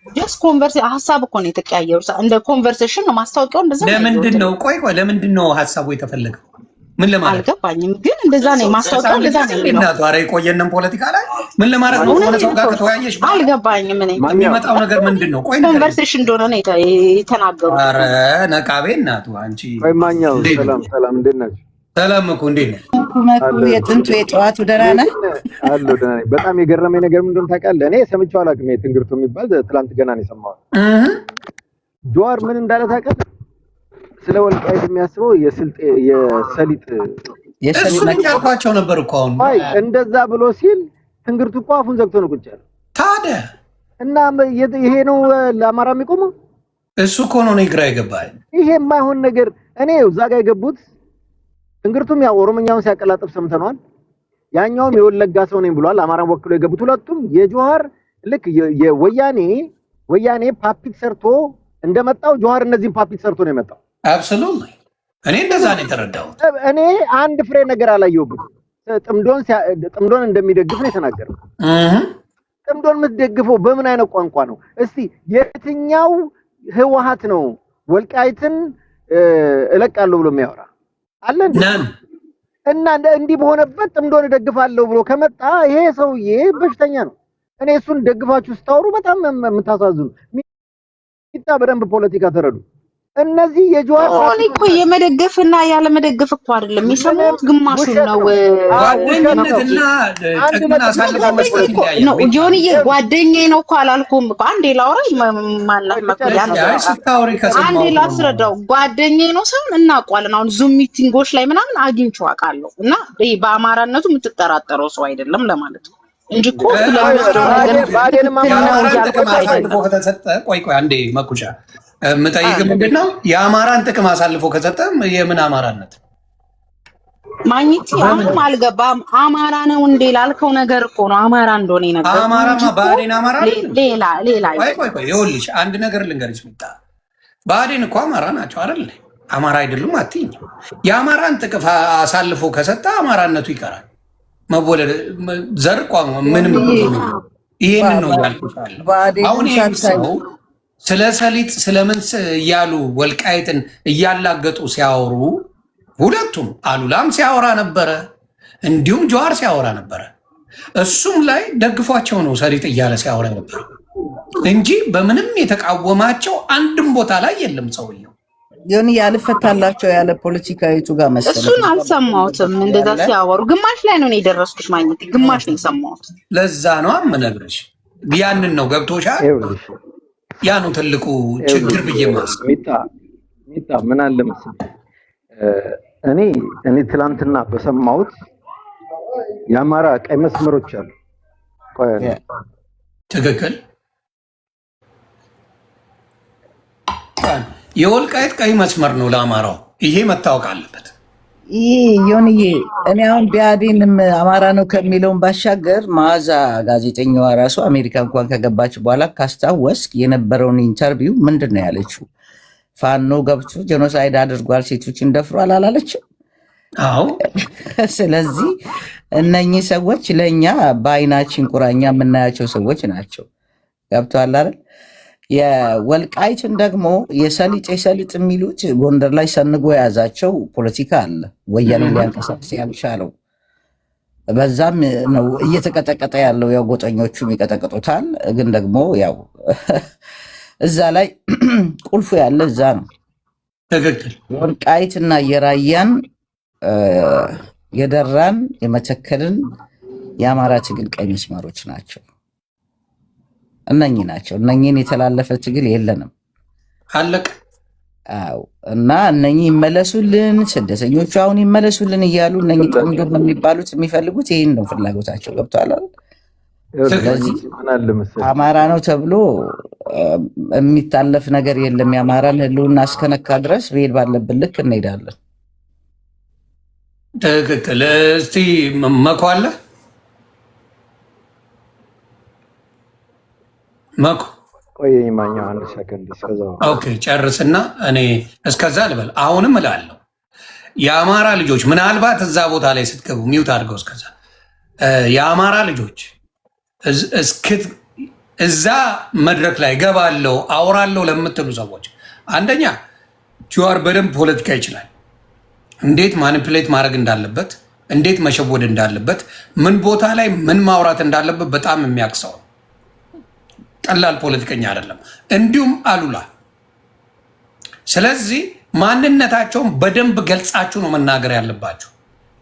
ጀስት ኮንቨርሴሽን ሀሳብ እኮ ነው የተቀያየሩት። እንደ ኮንቨርሴሽን ነው ማስታወቂያው። እንደዛ ነው። ለምንድን ነው ለምንድን ነው ሀሳቡ የተፈለገው? ምን ለማለት አልገባኝም፣ ግን እንደዛ ነው ማስታወቂያው። እንደዛ ነው እናቱ። ኧረ የቆየንም ፖለቲካ ላይ ምን ለማለት ነው? ሆነ ሰው ጋር ከተወያየሽ አልገባኝም። እኔ የሚመጣው ነገር ምንድን ነው? ኮንቨርሴሽን እንደሆነ ነው የተናገሩት። ኧረ ነቃቤ እናቱ አንቺ። ማኛው ሰላም እንዴት ናችሁ? ሰላም እኮ እንዴት ነህ? የጥንቱ የጠዋቱ ደህና ነህ? አለሁ ደህና ነኝ። በጣም የገረመኝ ነገር ምን እንደሆነ ታውቃለህ? እኔ ሰምቼው አላውቅም። ትንግርቱ የሚባል ትላንት ገና ነው የሰማሁት። ጀዋር ምን እንዳለ ታውቃለህ? ስለ ወልቃይት የሚያስበው የሰሊጥ ያልኳቸው ነበር እኮ አሁን እንደዛ ብሎ ሲል ትንግርቱ እኮ አፉን ዘግቶ ነው ቁጭ ያለው። ታዲያ እና ይሄ ነው ለአማራ የሚቆመው? እሱ እኮ ነው ግራ የገባኝ። ይሄ የማይሆን ነገር እኔ እዛ ጋር የገቡት ትንግርቱም ያው ኦሮሞኛውን ሲያቀላጥፍ ሰምተናል። ያኛውም የወለጋ ሰው ነኝ ብሏል። አማራን ወክሎ የገቡት ሁለቱም የጀዋር ልክ የወያኔ ፓፒት ሰርቶ እንደመጣው ጀዋር እነዚህን ፓፒት ሰርቶ ነው የመጣው። አብሶሉትሊ እኔ እንደዛ ነው የተረዳሁት። እኔ አንድ ፍሬ ነገር አላየሁብም። ጥምዶን እንደሚደግፍ ነው የተናገረው። ጥምዶን የምትደግፈው በምን አይነት ቋንቋ ነው? እስቲ የትኛው ህወሓት ነው ወልቃይትን እለቃለሁ ብሎ የሚያወራ አለን? እና እንዲህ በሆነበት ጥምዶን እደግፋለሁ ብሎ ከመጣ ይሄ ሰውዬ በሽተኛ ነው። እኔ እሱን ደግፋችሁ ስታወሩ በጣም የምታሳዝኑ። ሚጣ በደንብ ፖለቲካ ተረዱ። እነዚህ የጀዋር ፓርቲ እኮ የመደገፍና ያለ መደገፍ እኮ አይደለም የሚሰሙት ግማሹን ነው። ጓደኝነትና ጥቅምን አሳልፎ መስጠት ነው። ጆኒዬ ጓደኛዬ ነው እኮ አላልኩም እኮ። አንዴ ላውራ ማናት መከሪያ አንዴ ላስረዳው። ጓደኛዬ ነው ሰው እናውቀዋለን። አሁን ዙም ሚቲንጎች ላይ ምናምን አግኝቼው አውቃለሁ። እና በአማራነቱ የምትጠራጠረው ሰው አይደለም ለማለት ነው እንጂ እኮ ቆይ አንዴ መኩቻ የምጠይቅ ምንድን ነው የአማራን ጥቅም አሳልፎ ከሰጠም የምን አማራነት ማግኘት አሁንም አልገባም። አማራ ነው እንዴ ላልከው ነገር እኮ ነው አማራ እንደሆነ ነገር አማራማ ብአዴን አማራ ሌላ ቆይ ይኸውልሽ አንድ ነገር ልንገርሽ ምጣ ብአዴን እኮ አማራ ናቸው አይደል አማራ አይደሉም አትይኝ የአማራን ጥቅም አሳልፎ ከሰጠ አማራነቱ ይቀራል መወለድ ዘር ቋንቋ ምንም ይሄንን ነው ያልኩት አሁን ይሄ ሰው ስለ ሰሊጥ ስለምን እያሉ ወልቃይትን እያላገጡ ሲያወሩ ሁለቱም አሉላም ሲያወራ ነበረ፣ እንዲሁም ጀዋር ሲያወራ ነበረ። እሱም ላይ ደግፏቸው ነው ሰሊጥ እያለ ሲያወራ ነበር እንጂ በምንም የተቃወማቸው አንድም ቦታ ላይ የለም። ሰውየው ዮኒ ያልፈታላቸው ያለ ፖለቲካዊቱ ጋር መሰለኝ። እሱን አልሰማሁትም እንደዛ ሲያወሩ። ግማሽ ላይ ነው የደረስኩት ማግኘት ግማሽ ነው የሰማሁት። ለዛ ነው የምነግርሽ። ያንን ነው ገብቶሻል። ያ ነው ትልቁ ችግር ብዬ ማስብ። ሚጣ ምን አለ መሰለኝ እኔ ትላንትና በሰማሁት የአማራ ቀይ መስመሮች አሉ። ትክክል። የወልቃይት ቀይ መስመር ነው ለአማራው። ይሄ መታወቅ አለበት። ይህ ዮኒዬ እኔ አሁን ብአዴንም አማራ ነው ከሚለውን ባሻገር መዓዛ ጋዜጠኛዋ ራሱ አሜሪካ እንኳን ከገባች በኋላ ካስታወስክ የነበረውን ኢንተርቪው ምንድን ነው ያለችው? ፋኖ ገብቶ ጄኖሳይድ አድርጓል፣ ሴቶችን ደፍሯል አላለችም? አዎ። ስለዚህ እነኚህ ሰዎች ለእኛ በአይናችን ቁራኛ የምናያቸው ሰዎች ናቸው። ገብቶሃል አይደል? የወልቃይትን ደግሞ የሰሊጥ የሚሉት ጎንደር ላይ ሰንጎ የያዛቸው ፖለቲካ አለ። ወያኔ ሊያንቀሳቅስ ያልቻለው በዛም ነው እየተቀጠቀጠ ያለው። ያው ጎጠኞቹም ይቀጠቅጡታል፣ ግን ደግሞ ያው እዛ ላይ ቁልፉ ያለ እዛ ነው። ትክክል። የወልቃይትና የራያን የደራን የመተከልን የአማራ ትግል ቀይ መስመሮች ናቸው። እነኚህ ናቸው። እነኚህን የተላለፈ ትግል የለንም። አለቅ። አዎ። እና እነኚህ ይመለሱልን፣ ስደተኞቹ አሁን ይመለሱልን እያሉ እነኚህ ጥምዶ የሚባሉት የሚፈልጉት ይህን ነው ፍላጎታቸው። ገብቶሃል? ስለዚህ አማራ ነው ተብሎ የሚታለፍ ነገር የለም። የአማራን ሕልውና እስከነካ ድረስ ብሄድ ባለብን ልክ እንሄዳለን። ትክክል። እስቲ መኳለ መኩ ቆየኝ ማኛው አንድ ሰከንድ እስከዛው። ኦኬ ጨርስና እኔ እስከዛ ልበል። አሁንም እላለሁ የአማራ ልጆች ምናልባት እዛ ቦታ ላይ ስትገቡ ሚውት አድርገው እስከዛ የአማራ ልጆች እዛ መድረክ ላይ ገባለው አውራለው ለምትሉ ሰዎች አንደኛ ጀዋር በደንብ ፖለቲካ ይችላል። እንዴት ማኒፕሌት ማድረግ እንዳለበት፣ እንዴት መሸወድ እንዳለበት፣ ምን ቦታ ላይ ምን ማውራት እንዳለበት በጣም የሚያቅሰው ቀላል ፖለቲከኛ አይደለም። እንዲሁም አሉላ። ስለዚህ ማንነታቸውን በደንብ ገልጻችሁ ነው መናገር ያለባችሁ።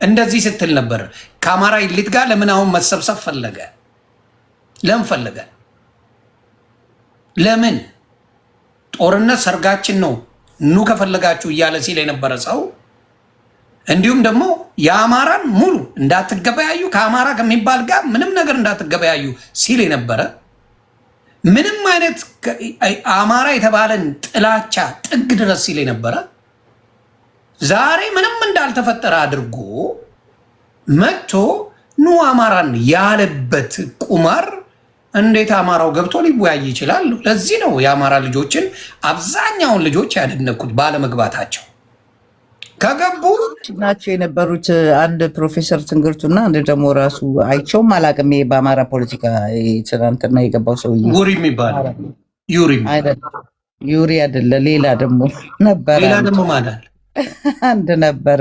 እንደዚህ ስትል ነበር ከአማራ ኢሊት ጋር ለምን አሁን መሰብሰብ ፈለገ? ለምን ፈለገ? ለምን ጦርነት ሰርጋችን ነው ኑ ከፈለጋችሁ እያለ ሲል የነበረ ሰው እንዲሁም ደግሞ የአማራን ሙሉ እንዳትገበያዩ ከአማራ ከሚባል ጋር ምንም ነገር እንዳትገበያዩ ሲል የነበረ ምንም አይነት አማራ የተባለን ጥላቻ ጥግ ድረስ ሲል የነበረ ዛሬ ምንም እንዳልተፈጠረ አድርጎ መጥቶ ኑ አማራን ያለበት ቁማር እንዴት አማራው ገብቶ ሊወያይ ይችላል? ለዚህ ነው የአማራ ልጆችን አብዛኛውን ልጆች ያደነኩት ባለመግባታቸው። ከገቡ ናቸው የነበሩት አንድ ፕሮፌሰር ትንግርቱና አንድ ደግሞ ራሱ አይቸውም አላቅም። በአማራ ፖለቲካ ትናንትና የገባው ሰው ዩሪ የሚባለው ዩሪ አይደለ፣ ሌላ ደግሞ ነበረ። ሌላ ደግሞ ማለት አንድ ነበረ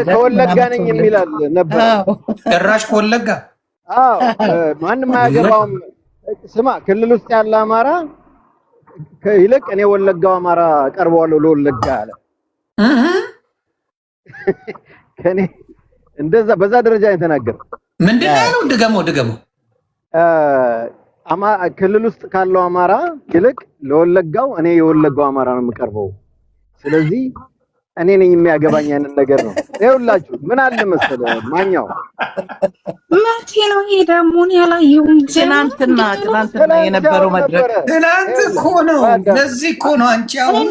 ከወለጋ ነኝ የሚላል ነበረ። ጭራሽ ከወለጋ ማንም አያገባውም። ስማ ክልል ውስጥ ያለ አማራ ከይልቅ እኔ ወለጋው አማራ ቀርበዋለሁ ለወለጋ አለ። ከኔ እንደዛ በዛ ደረጃ የተናገረው ምንድነው ያለው? ድገመው። ክልል ውስጥ ካለው አማራ ይልቅ ለወለጋው እኔ የወለጋው አማራ ነው የምቀርበው። ስለዚህ እኔ ነኝ የሚያገባኝ ያንን ነገር ነው። ይኸውላችሁ ምን አለ መሰለህ ማኛው መቼ ነው ይሄ ደግሞ ያላየሁም። ትናንትና የነበረው መድረክ ትናንት እኮ ነው። ለዚህ እኮ ነው አንቺ አሁን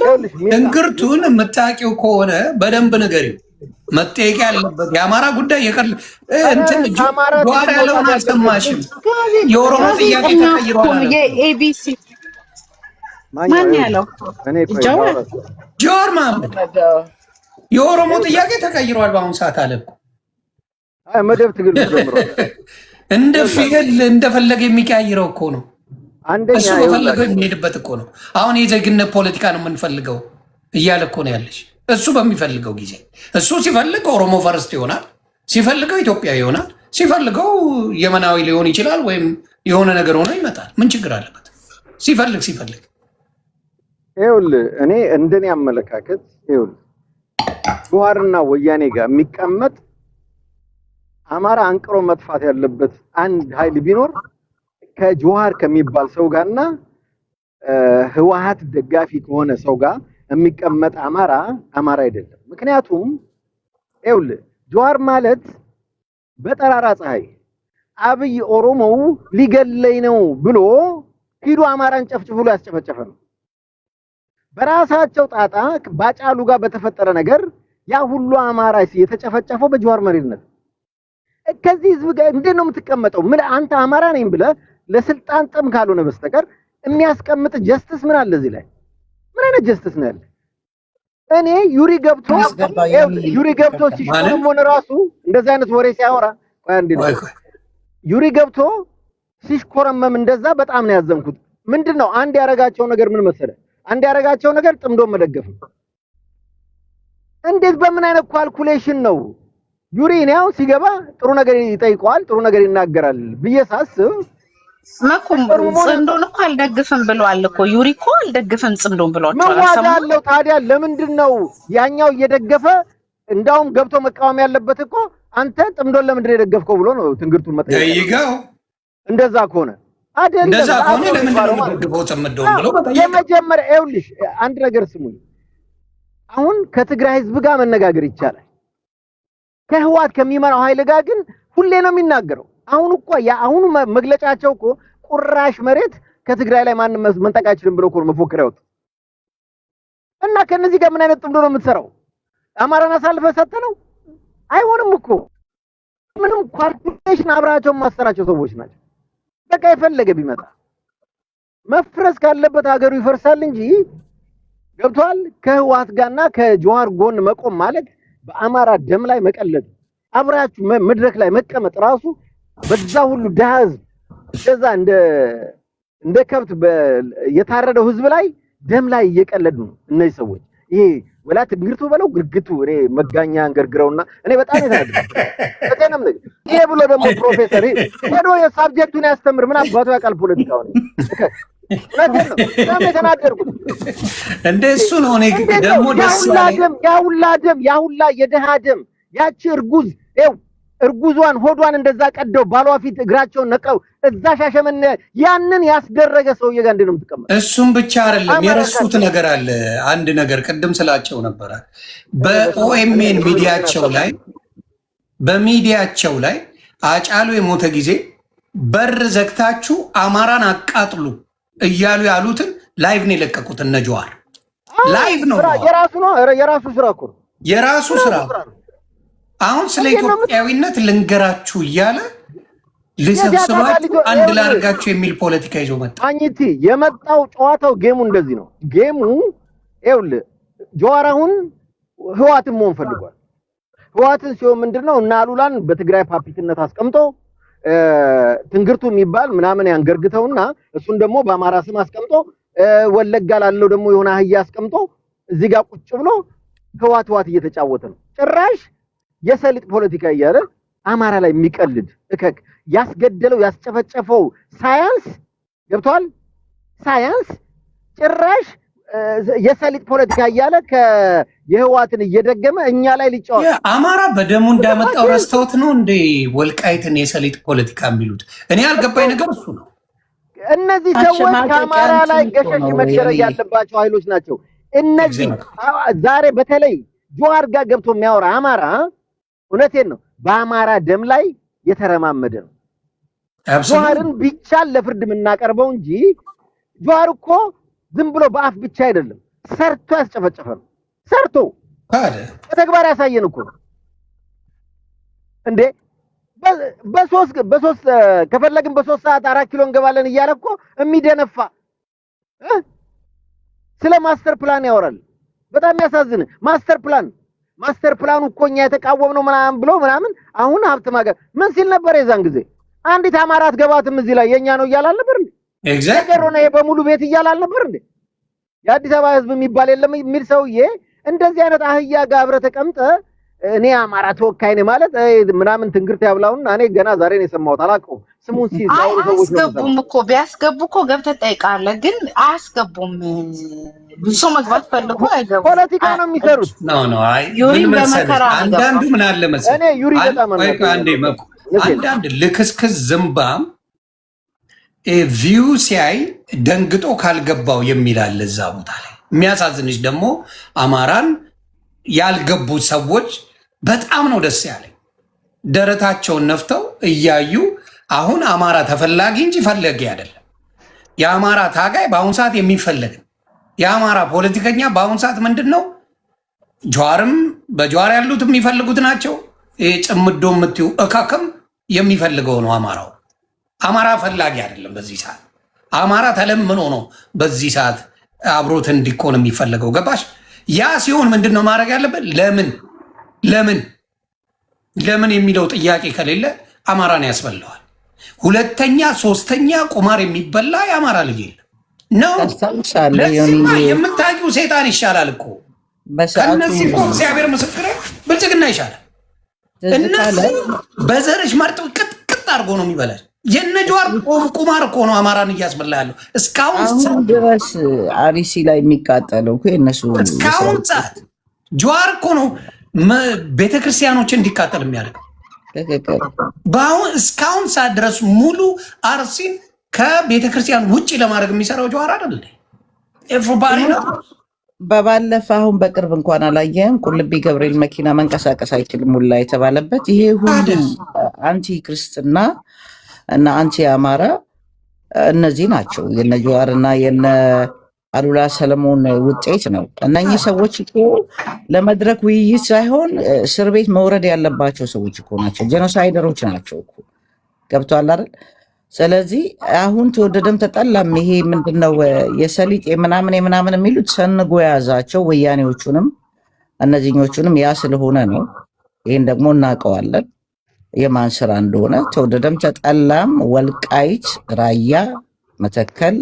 እንግርቱን የምታውቂው ከሆነ በደንብ ንገሪው። መጠየቅ ያለበት የአማራ ጉዳይ እንትን ጀዋር ያለውን አልሰማሽም? የኦሮሞ ጥያቄ ተቀይሯል። የኤቢሲ ማን ያለው? ጀዋር መሐመድ የኦሮሞ ጥያቄ ተቀይሯል በአሁኑ ሰዓት አለ እኮ። መደብ ትግል ጀምሯል። እንደ ፊደል እንደፈለገ የሚቀያይረው እኮ ነው። እሱ በፈለገው የሚሄድበት እኮ ነው። አሁን የዜግነት ፖለቲካ ነው የምንፈልገው እያለ እኮ ነው ያለሽ። እሱ በሚፈልገው ጊዜ እሱ ሲፈልግ ኦሮሞ ፈርስት ይሆናል፣ ሲፈልገው ኢትዮጵያዊ ይሆናል፣ ሲፈልገው የመናዊ ሊሆን ይችላል፣ ወይም የሆነ ነገር ሆኖ ይመጣል። ምን ችግር አለበት? ሲፈልግ ይኸውልህ እኔ እንደኔ አመለካከት ይኸውልህ ጀዋርና ወያኔ ጋር የሚቀመጥ አማራ አንቅሮ መጥፋት ያለበት አንድ ኃይል ቢኖር ከጀዋር ከሚባል ሰው ጋርና ህወሓት ደጋፊ ከሆነ ሰው ጋር የሚቀመጥ አማራ አይደለም። ምክንያቱም ይኸውልህ ጀዋር ማለት በጠራራ ፀሐይ አብይ ኦሮሞው ሊገለኝ ነው ብሎ ሂዶ አማራን ጨፍጭፍ ብሎ ያስጨፈጨፈ ነው። በራሳቸው ጣጣ ባጫሉ ጋር በተፈጠረ ነገር ያ ሁሉ አማራ የተጨፈጨፈው በጀዋር መሪነት። ከዚህ ህዝብ ጋር እንዴት ነው የምትቀመጠው? ምን አንተ አማራ ነኝ ብለህ ለስልጣን ጥም ካልሆነ በስተቀር የሚያስቀምጥ ጀስቲስ ምን አለ እዚህ ላይ? ምን አይነት ጀስቲስ ነው ያለ? እኔ ዩሪ ገብቶ ሲሾም ራሱ እንደዛ አይነት ወሬ ሲያወራ ዩሪ ገብቶ ሲሽኮረመም እንደዛ በጣም ነው ያዘንኩት። ምንድነው አንድ ያረጋቸው ነገር ምን መሰለህ? አንድ ያረጋቸው ነገር ጥምዶ መደገፍ ነው። እንዴት በምን አይነት ካልኩሌሽን ነው ዩሪ ነው ሲገባ ጥሩ ነገር ይጠይቀዋል፣ ጥሩ ነገር ይናገራል ብዬ ሳስብ ጽምዶን እኮ አልደግፍም ብለዋል እኮ ዩሪ እኮ አልደግፍም ጽምዶን ብለዋል። ማዋዳለው ታዲያ ለምንድን ነው ያኛው እየደገፈ እንዳውም ገብቶ መቃወም ያለበት እኮ አንተ ጽምዶን ለምንድን ነው የደገፍከው ብሎ ነው ትንግርቱን መጠየቅ። እንደዛ ከሆነ አይደለም እንደዛ ከሆነ ለምንድን ነው የምትደግፈው ጽምዶን ብሎ መጠየቅ። የመጀመሪያ ይኸውልሽ አንድ ነገር ስሙኝ። አሁን ከትግራይ ህዝብ ጋር መነጋገር ይቻላል። ከህወሓት ከሚመራው ኃይል ጋር ግን ሁሌ ነው የሚናገረው። አሁን እኮ አሁን መግለጫቸው እኮ ቁራሽ መሬት ከትግራይ ላይ ማንም መንጠቅ አይችልም ብሎ እኮ መፎከሪያው እና ከነዚህ ጋር ምን አይነት ጥምዶ ነው የምትሰራው? አማራን አሳልፈህ ሰጥተነው አይሆንም እኮ። ምንም ኳልኩሌሽን አብራቸው ማሰራቸው ሰዎች ናቸው። በቃ የፈለገ ቢመጣ መፍረስ ካለበት ሀገሩ ይፈርሳል እንጂ ገብቷል። ከህወሓት ጋርና ከጀዋር ጎን መቆም ማለት በአማራ ደም ላይ መቀለድ፣ አብራችሁ መድረክ ላይ መቀመጥ ራሱ በዛ ሁሉ ዳዝ እንደዛ እንደ ከብት የታረደው ህዝብ ላይ ደም ላይ እየቀለዱ ነው እነዚህ ሰዎች። ይሄ ወላ ትግርቱ በለው ግርግቱ እኔ መጋኛ እንገርግረውና እኔ በጣም የተናደድኩት ይሄ ብሎ ደግሞ ፕሮፌሰር ሄዶ የሳብጀክቱን ያስተምር ምን አባቱ ያውቃል ፖለቲካው ነው ለምን የተናደድኩት እንደ እሱ ነው። እኔ ደግሞ ደስ ያለኝ ያሁላ የደሃ ደም ያቺ እርጉዟን ሆዷን እንደዛ ቀደው ባሏ ፊት እግራቸውን ነቀው እዛ ሻሸመኔ ያንን ያስደረገ ሰውዬ ጋር እንዴት ነው የምትቀመጥ? እሱም ብቻ አይደለም የረሱት ነገር አለ። አንድ ነገር ቅድም ስላቸው ነበር በኦኤምኤን ሚዲያቸው ላይ አጫሉ የሞተ ጊዜ በር ዘግታችሁ አማራን አቃጥሉ እያሉ ያሉትን ላይቭ ነው የለቀቁት። እነ ጀዋር ላይቭ ነው የራሱ ስራ። አሁን ስለ ኢትዮጵያዊነት ልንገራችሁ እያለ ልሰብስባችሁ አንድ ላርጋችሁ የሚል ፖለቲካ ይዞ መጣ። አኝቲ የመጣው ጨዋታው ጌሙ እንደዚህ ነው። ጌሙ ይኸውልህ ጀዋር አሁን ህወሓትን መሆን ፈልጓል። ህወሓትን ሲሆን ምንድነው እና አሉላን በትግራይ ፓፒትነት አስቀምጦ ትንግርቱ የሚባል ምናምን ያንገርግተውና እሱን ደግሞ በአማራ ስም አስቀምጦ ወለጋ ላለው ደግሞ የሆነ አህያ አስቀምጦ እዚህ ጋር ቁጭ ብሎ ህወሓት እየተጫወተ ነው። ጭራሽ የሰሊጥ ፖለቲካ እያለ አማራ ላይ የሚቀልድ እከክ ያስገደለው ያስጨፈጨፈው ሳያንስ ገብቷል። ሳያንስ ጭራሽ የሰሊጥ ፖለቲካ እያለ የህዋትን እየደገመ እኛ ላይ ሊጫወት አማራ በደሙ እንዳመጣው ረስተውት ነው እንዴ ወልቃይትን የሰሊጥ ፖለቲካ የሚሉት? እኔ ያልገባኝ ነገር እሱ ነው። እነዚህ ሰዎች ከአማራ ላይ ገሸሽ መደረግ ያለባቸው ኃይሎች ናቸው። እነዚህ ዛሬ በተለይ ጆዋር ጋር ገብቶ የሚያወራ አማራ እውነቴን ነው በአማራ ደም ላይ የተረማመደ ነው። ጆዋርን ቢቻል ለፍርድ የምናቀርበው እንጂ ጆዋር እኮ ዝም ብሎ በአፍ ብቻ አይደለም፣ ሰርቶ ያስጨፈጨፈ ነው። ሰርቶ በተግባር ያሳየን እኮ እንዴ። በሶስት ከፈለግን በ3 ሰዓት 4 ኪሎ እንገባለን እያለ እኮ የሚደነፋ ስለ ማስተር ፕላን ያወራል። በጣም ያሳዝን። ማስተር ፕላኑ እኮ እኛ የተቃወምነው ምናምን ብሎ ምናምን አሁን ሀብት ማገር ምን ሲል ነበር? የዛን ጊዜ አንዲት አማራ አትገባትም እዚህ ላይ የኛ ነው እያለ አልነበር እንዴ? ነገር ነው በሙሉ ቤት እያለ አልነበር እንዴ? የአዲስ አበባ ህዝብ የሚባል የለም የሚል ሰውዬ እንደዚህ አይነት አህያ ጋር አብረህ ተቀምጠህ እኔ አማራ ተወካይ ነኝ ማለት ምናምን ትንግርት ያብላውና እኔ ገና ዛሬ ነው የሰማሁት። አላውቀውም ስሙን ሲዛው ሰዎች ነው አያስገቡም እኮ ቢያስገቡ እኮ ገብተህ ትጠይቃለህ። ግን አያስገቡም። ብዙ መግባት ፈልጎ አይገቡም። ፖለቲካ ነው የሚሰሩት። ነው አይ ምን መሰለህ አንዳንዱ ምን አለ መሰለህ እኔ ዩሪ በጣም አንዳንድ ልክስክስ ዝምባም ቪው ሲያይ ደንግጦ ካልገባው የሚላል እዛ ቦታ ላይ። የሚያሳዝንሽ ደግሞ አማራን ያልገቡ ሰዎች በጣም ነው ደስ ያለኝ። ደረታቸውን ነፍተው እያዩ አሁን አማራ ተፈላጊ እንጂ ፈለጊ አይደለም። የአማራ ታጋይ በአሁን ሰዓት የሚፈለግ የአማራ ፖለቲከኛ በአሁን ሰዓት ምንድን ነው? ጀዋርም በጀዋር ያሉት የሚፈልጉት ናቸው። ጭምዶ የምትዩ እካክም የሚፈልገው ነው አማራው። አማራ ፈላጊ አይደለም በዚህ ሰዓት። አማራ ተለምኖ ነው በዚህ ሰዓት አብሮት እንዲኮን የሚፈልገው። ገባሽ? ያ ሲሆን ምንድን ነው ማድረግ ያለበት? ለምን የሚለው ጥያቄ ከሌለ አማራን ያስበላዋል። ሁለተኛ ሶስተኛ ቁማር የሚበላ የአማራ ልጅ የለም ነው። ለዚህማ የምታውቂው ሴጣን ይሻላል እኮ ከእነዚህ እኮ እግዚአብሔር ምስክር ብልጽግና ይሻላል። እነዚህ በዘርሽ መርጠው ቅጥቅጥ አድርጎ ነው የሚበላሽ። የነጀዋር ቁማር እኮ ነው አማራን እያስበላ ያለው እስካሁን ድረስ። አሪሲ ላይ የሚቃጠለው እኮ የነሱ እስካሁን ሰዓት ጀዋር እኮ ነው ቤተክርስቲያኖችን እንዲቃጠል የሚያደርገው። በአሁን እስካሁን ሰዓት ድረስ ሙሉ አርሲን ከቤተክርስቲያን ውጭ ለማድረግ የሚሰራው ጀዋር አይደል? ኤቭሪባዲ ነው። በባለፈ አሁን በቅርብ እንኳን አላየህም? ቁልቢ ገብርኤል መኪና መንቀሳቀስ አይችልም ሁላ የተባለበት ይሄ ሁሉ አንቲ ክርስትና እና አንቲ አማራ እነዚህ ናቸው። የነ ጀዋርና የነ አሉላ ሰለሞን ውጤት ነው። እነኚህ ሰዎች እኮ ለመድረክ ውይይት ሳይሆን እስር ቤት መውረድ ያለባቸው ሰዎች እኮ ናቸው። ጄኖሳይደሮች ናቸው እኮ። ገብቶሃል አይደል? ስለዚህ አሁን ተወደደም ተጠላም ይሄ ምንድነው የሰሊጥ የምናምን የሚሉት ሰንጎ የያዛቸው ወያኔዎቹንም እነዚህኞቹንም ያ ስለሆነ ነው። ይህን ደግሞ እናውቀዋለን የማን ስራ እንደሆነ። ተወደደም ተጠላም ወልቃይት፣ ራያ፣ መተከል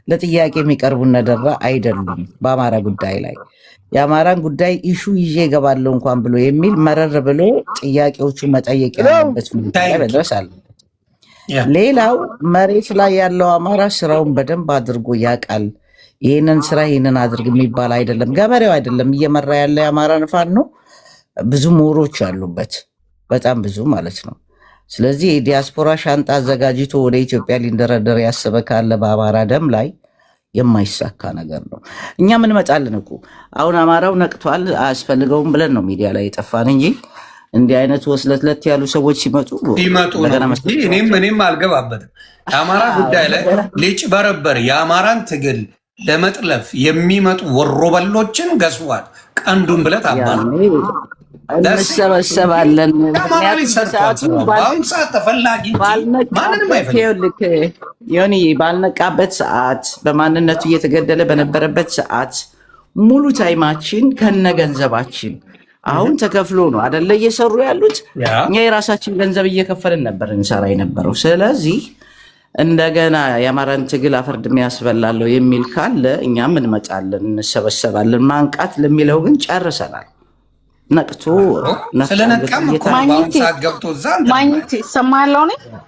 ለጥያቄ የሚቀርቡ ነደራ አይደሉም። በአማራ ጉዳይ ላይ የአማራን ጉዳይ ኢሹ ይዤ እገባለሁ እንኳን ብሎ የሚል መረር ብሎ ጥያቄዎቹ መጠየቅ ያለበት ላይ መድረስ አለበት። ሌላው መሬት ላይ ያለው አማራ ስራውን በደንብ አድርጎ ያውቃል። ይህንን ስራ ይህንን አድርግ የሚባል አይደለም። ገበሬው አይደለም እየመራ ያለ የአማራን ፋኖ ነው። ብዙ ምሁሮች ያሉበት በጣም ብዙ ማለት ነው። ስለዚህ የዲያስፖራ ሻንጣ አዘጋጅቶ ወደ ኢትዮጵያ ሊንደረደር ያሰበ ካለ በአማራ ደም ላይ የማይሳካ ነገር ነው። እኛ ምን መጣልን እኮ አሁን አማራው ነቅቷል አያስፈልገውም ብለን ነው ሚዲያ ላይ የጠፋን እንጂ እንዲህ አይነት ወስለትለት ያሉ ሰዎች ሲመጡ እኔም አልገባበትም። የአማራ ጉዳይ ላይ ሊጭበረበር የአማራን ትግል ለመጥለፍ የሚመጡ ወሮበሎችን ገስዋል ቀንዱን ብለት አባ እንሰበሰባለን። ባልነቃበት ሰዓት በማንነቱ እየተገደለ በነበረበት ሰዓት ሙሉ ታይማችን ከነገንዘባችን አሁን ተከፍሎ ነው አደለ እየሰሩ ያሉት። እኛ የራሳችን ገንዘብ እየከፈልን ነበር እንሰራ የነበረው። ስለዚህ እንደገና የአማራን ትግል አፈርድሜ ያስበላለሁ የሚል ካለ እኛም እንመጣለን፣ እንሰበሰባለን። ማንቃት ለሚለው ግን ጨርሰናል። ነቅቶ ማግኘት ይሰማለው።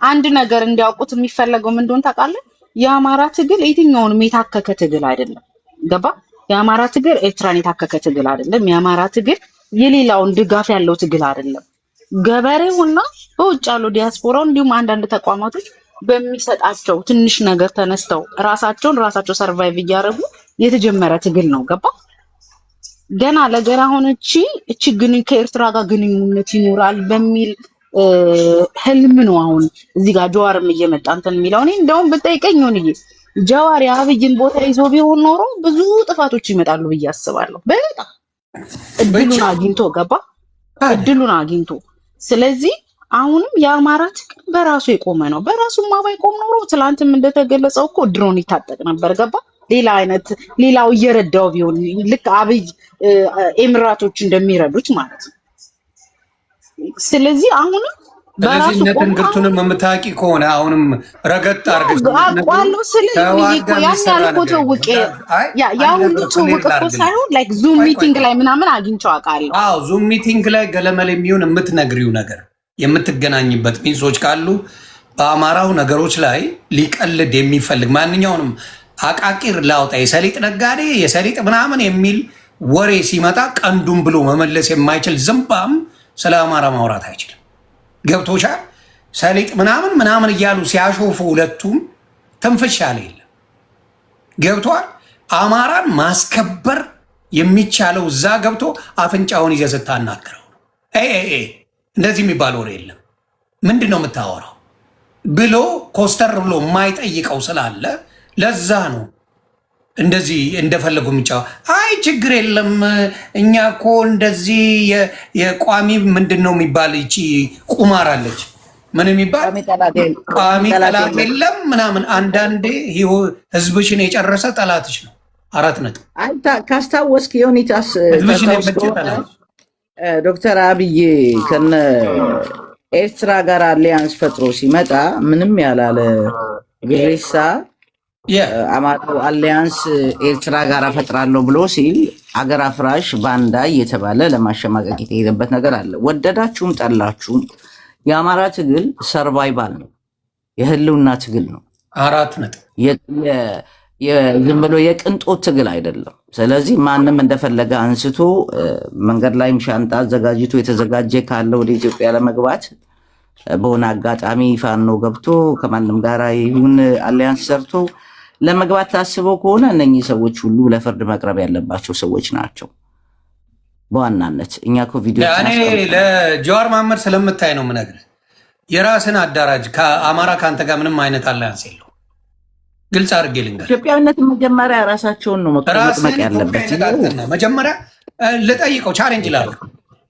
አንድ ነገር እንዲያውቁት የሚፈለገው ምን እንደሆነ ታውቃለህ? የአማራ ትግል የትኛውንም የታከከ ትግል አይደለም። ገባ? የአማራ ትግል ኤርትራን የታከከ ትግል አይደለም። የአማራ ትግል የሌላውን ድጋፍ ያለው ትግል አይደለም። ገበሬውና በውጭ ያለው ዲያስፖራው እንዲሁም አንዳንድ ተቋማቶች በሚሰጣቸው ትንሽ ነገር ተነስተው ራሳቸው ሰርቫይቭ እያደረጉ የተጀመረ ትግል ነው። ገባ? ገና ለገና አሁን እቺ ግን ከኤርትራ ጋር ግንኙነት ይኖራል በሚል ህልም ነው አሁን እዚህ ጋር ጀዋርም እየመጣ እንትን የሚለው። እኔ እንደውም ብጠይቀኝ ሆንዬ ጀዋር የአብይን ቦታ ይዞ ቢሆን ኖሮ ብዙ ጥፋቶች ይመጣሉ ብዬ አስባለሁ። በጣም እድሉን አግኝቶ ገባ? እድሉን አግኝቶ። ስለዚህ አሁንም የአማራ ትግል በራሱ የቆመ ነው። በራሱማ ባይቆም ኖሮ ትላንትም እንደተገለጸው እኮ ድሮን ይታጠቅ ነበር። ገባ? ሌላው እየረዳው ቢሆን ልክ አብይ ኤምራቶች እንደሚረዱት ማለት ነው። ስለዚህ አሁንም ስለዚህ እነ ትንግርቱንም የምታውቂ ከሆነ አሁንም ረገጥ አድርገሽ አቋለው ያን ያልኩት ትውውቅ ያ ሁሉ ትውውቅ እኮ ሳይሆን ላይክ ዙም ሚቲንግ ላይ ምናምን አግኝቼው አውቃለሁ። አዎ ዙም ሚቲንግ ላይ ገለመል የሚሆን የምትነግሪው ነገር የምትገናኝበት ሚንሶች ካሉ በአማራው ነገሮች ላይ ሊቀልድ የሚፈልግ ማንኛውንም አቃቂር ላውጣ የሰሊጥ ነጋዴ የሰሊጥ ምናምን የሚል ወሬ ሲመጣ ቀንዱን ብሎ መመለስ የማይችል ዝምባም ስለ አማራ ማውራት አይችልም። ገብቶሻል? ሰሊጥ ምናምን እያሉ ሲያሾፉ ሁለቱም ትንፍሽ ያለ የለም። ገብቷል? አማራን ማስከበር የሚቻለው እዛ ገብቶ አፍንጫውን ይዘህ ስታናግረው ነው። እንደዚህ የሚባል ወሬ የለም። ምንድን ነው የምታወራው ብሎ ኮስተር ብሎ የማይጠይቀው ስላለ ለዛ ነው እንደዚህ እንደፈለጉ የሚጫወ አይ ችግር የለም እኛ እኮ እንደዚህ የቋሚ ምንድን ነው የሚባል ይቺ ቁማር አለች ምን የሚባል ቋሚ ጠላት የለም ምናምን። አንዳንዴ ህዝብሽን የጨረሰ ጠላትሽ ነው። 4 ነጥብ ካስታወስክ ዮኒታስ ዶክተር አብይ ከነ ኤርትራ ጋር አሊያንስ ፈጥሮ ሲመጣ ምንም ያላለ ግሬሳ አማራው አሊያንስ ኤርትራ ጋር ፈጥራለሁ ብሎ ሲል አገር አፍራሽ ባንዳ እየተባለ ለማሸማቀቅ የተሄደበት ነገር አለ። ወደዳችሁም ጠላችሁም የአማራ ትግል ሰርቫይቫል ነው፣ የህልውና ትግል ነው። 4 ነጥብ ዝም ብሎ የቅንጦት ትግል አይደለም። ስለዚህ ማንም እንደፈለገ አንስቶ መንገድ ላይም ሻንጣ አዘጋጅቶ የተዘጋጀ ካለ ወደ ኢትዮጵያ ለመግባት በሆነ አጋጣሚ ፋኖ ገብቶ ከማንም ጋር ይሁን አሊያንስ ሰርቶ ለመግባት ታስበው ከሆነ እነኚህ ሰዎች ሁሉ ለፍርድ መቅረብ ያለባቸው ሰዎች ናቸው። በዋናነት እኛ እኮ ቪዲዮ እኔ ለጀዋር መሐመድ ስለምታይ ነው የምነግርህ። የራስን አዳራጅ ከአማራ ከአንተ ጋር ምንም አይነት አሊያንስ የለው። ግልጽ አድርጌ ልንገርህ። ኢትዮጵያዊነት መጀመሪያ ራሳቸውን ነው መቀመጥ ያለበት። መጀመሪያ ልጠይቀው ቻሌንጅ ላሉ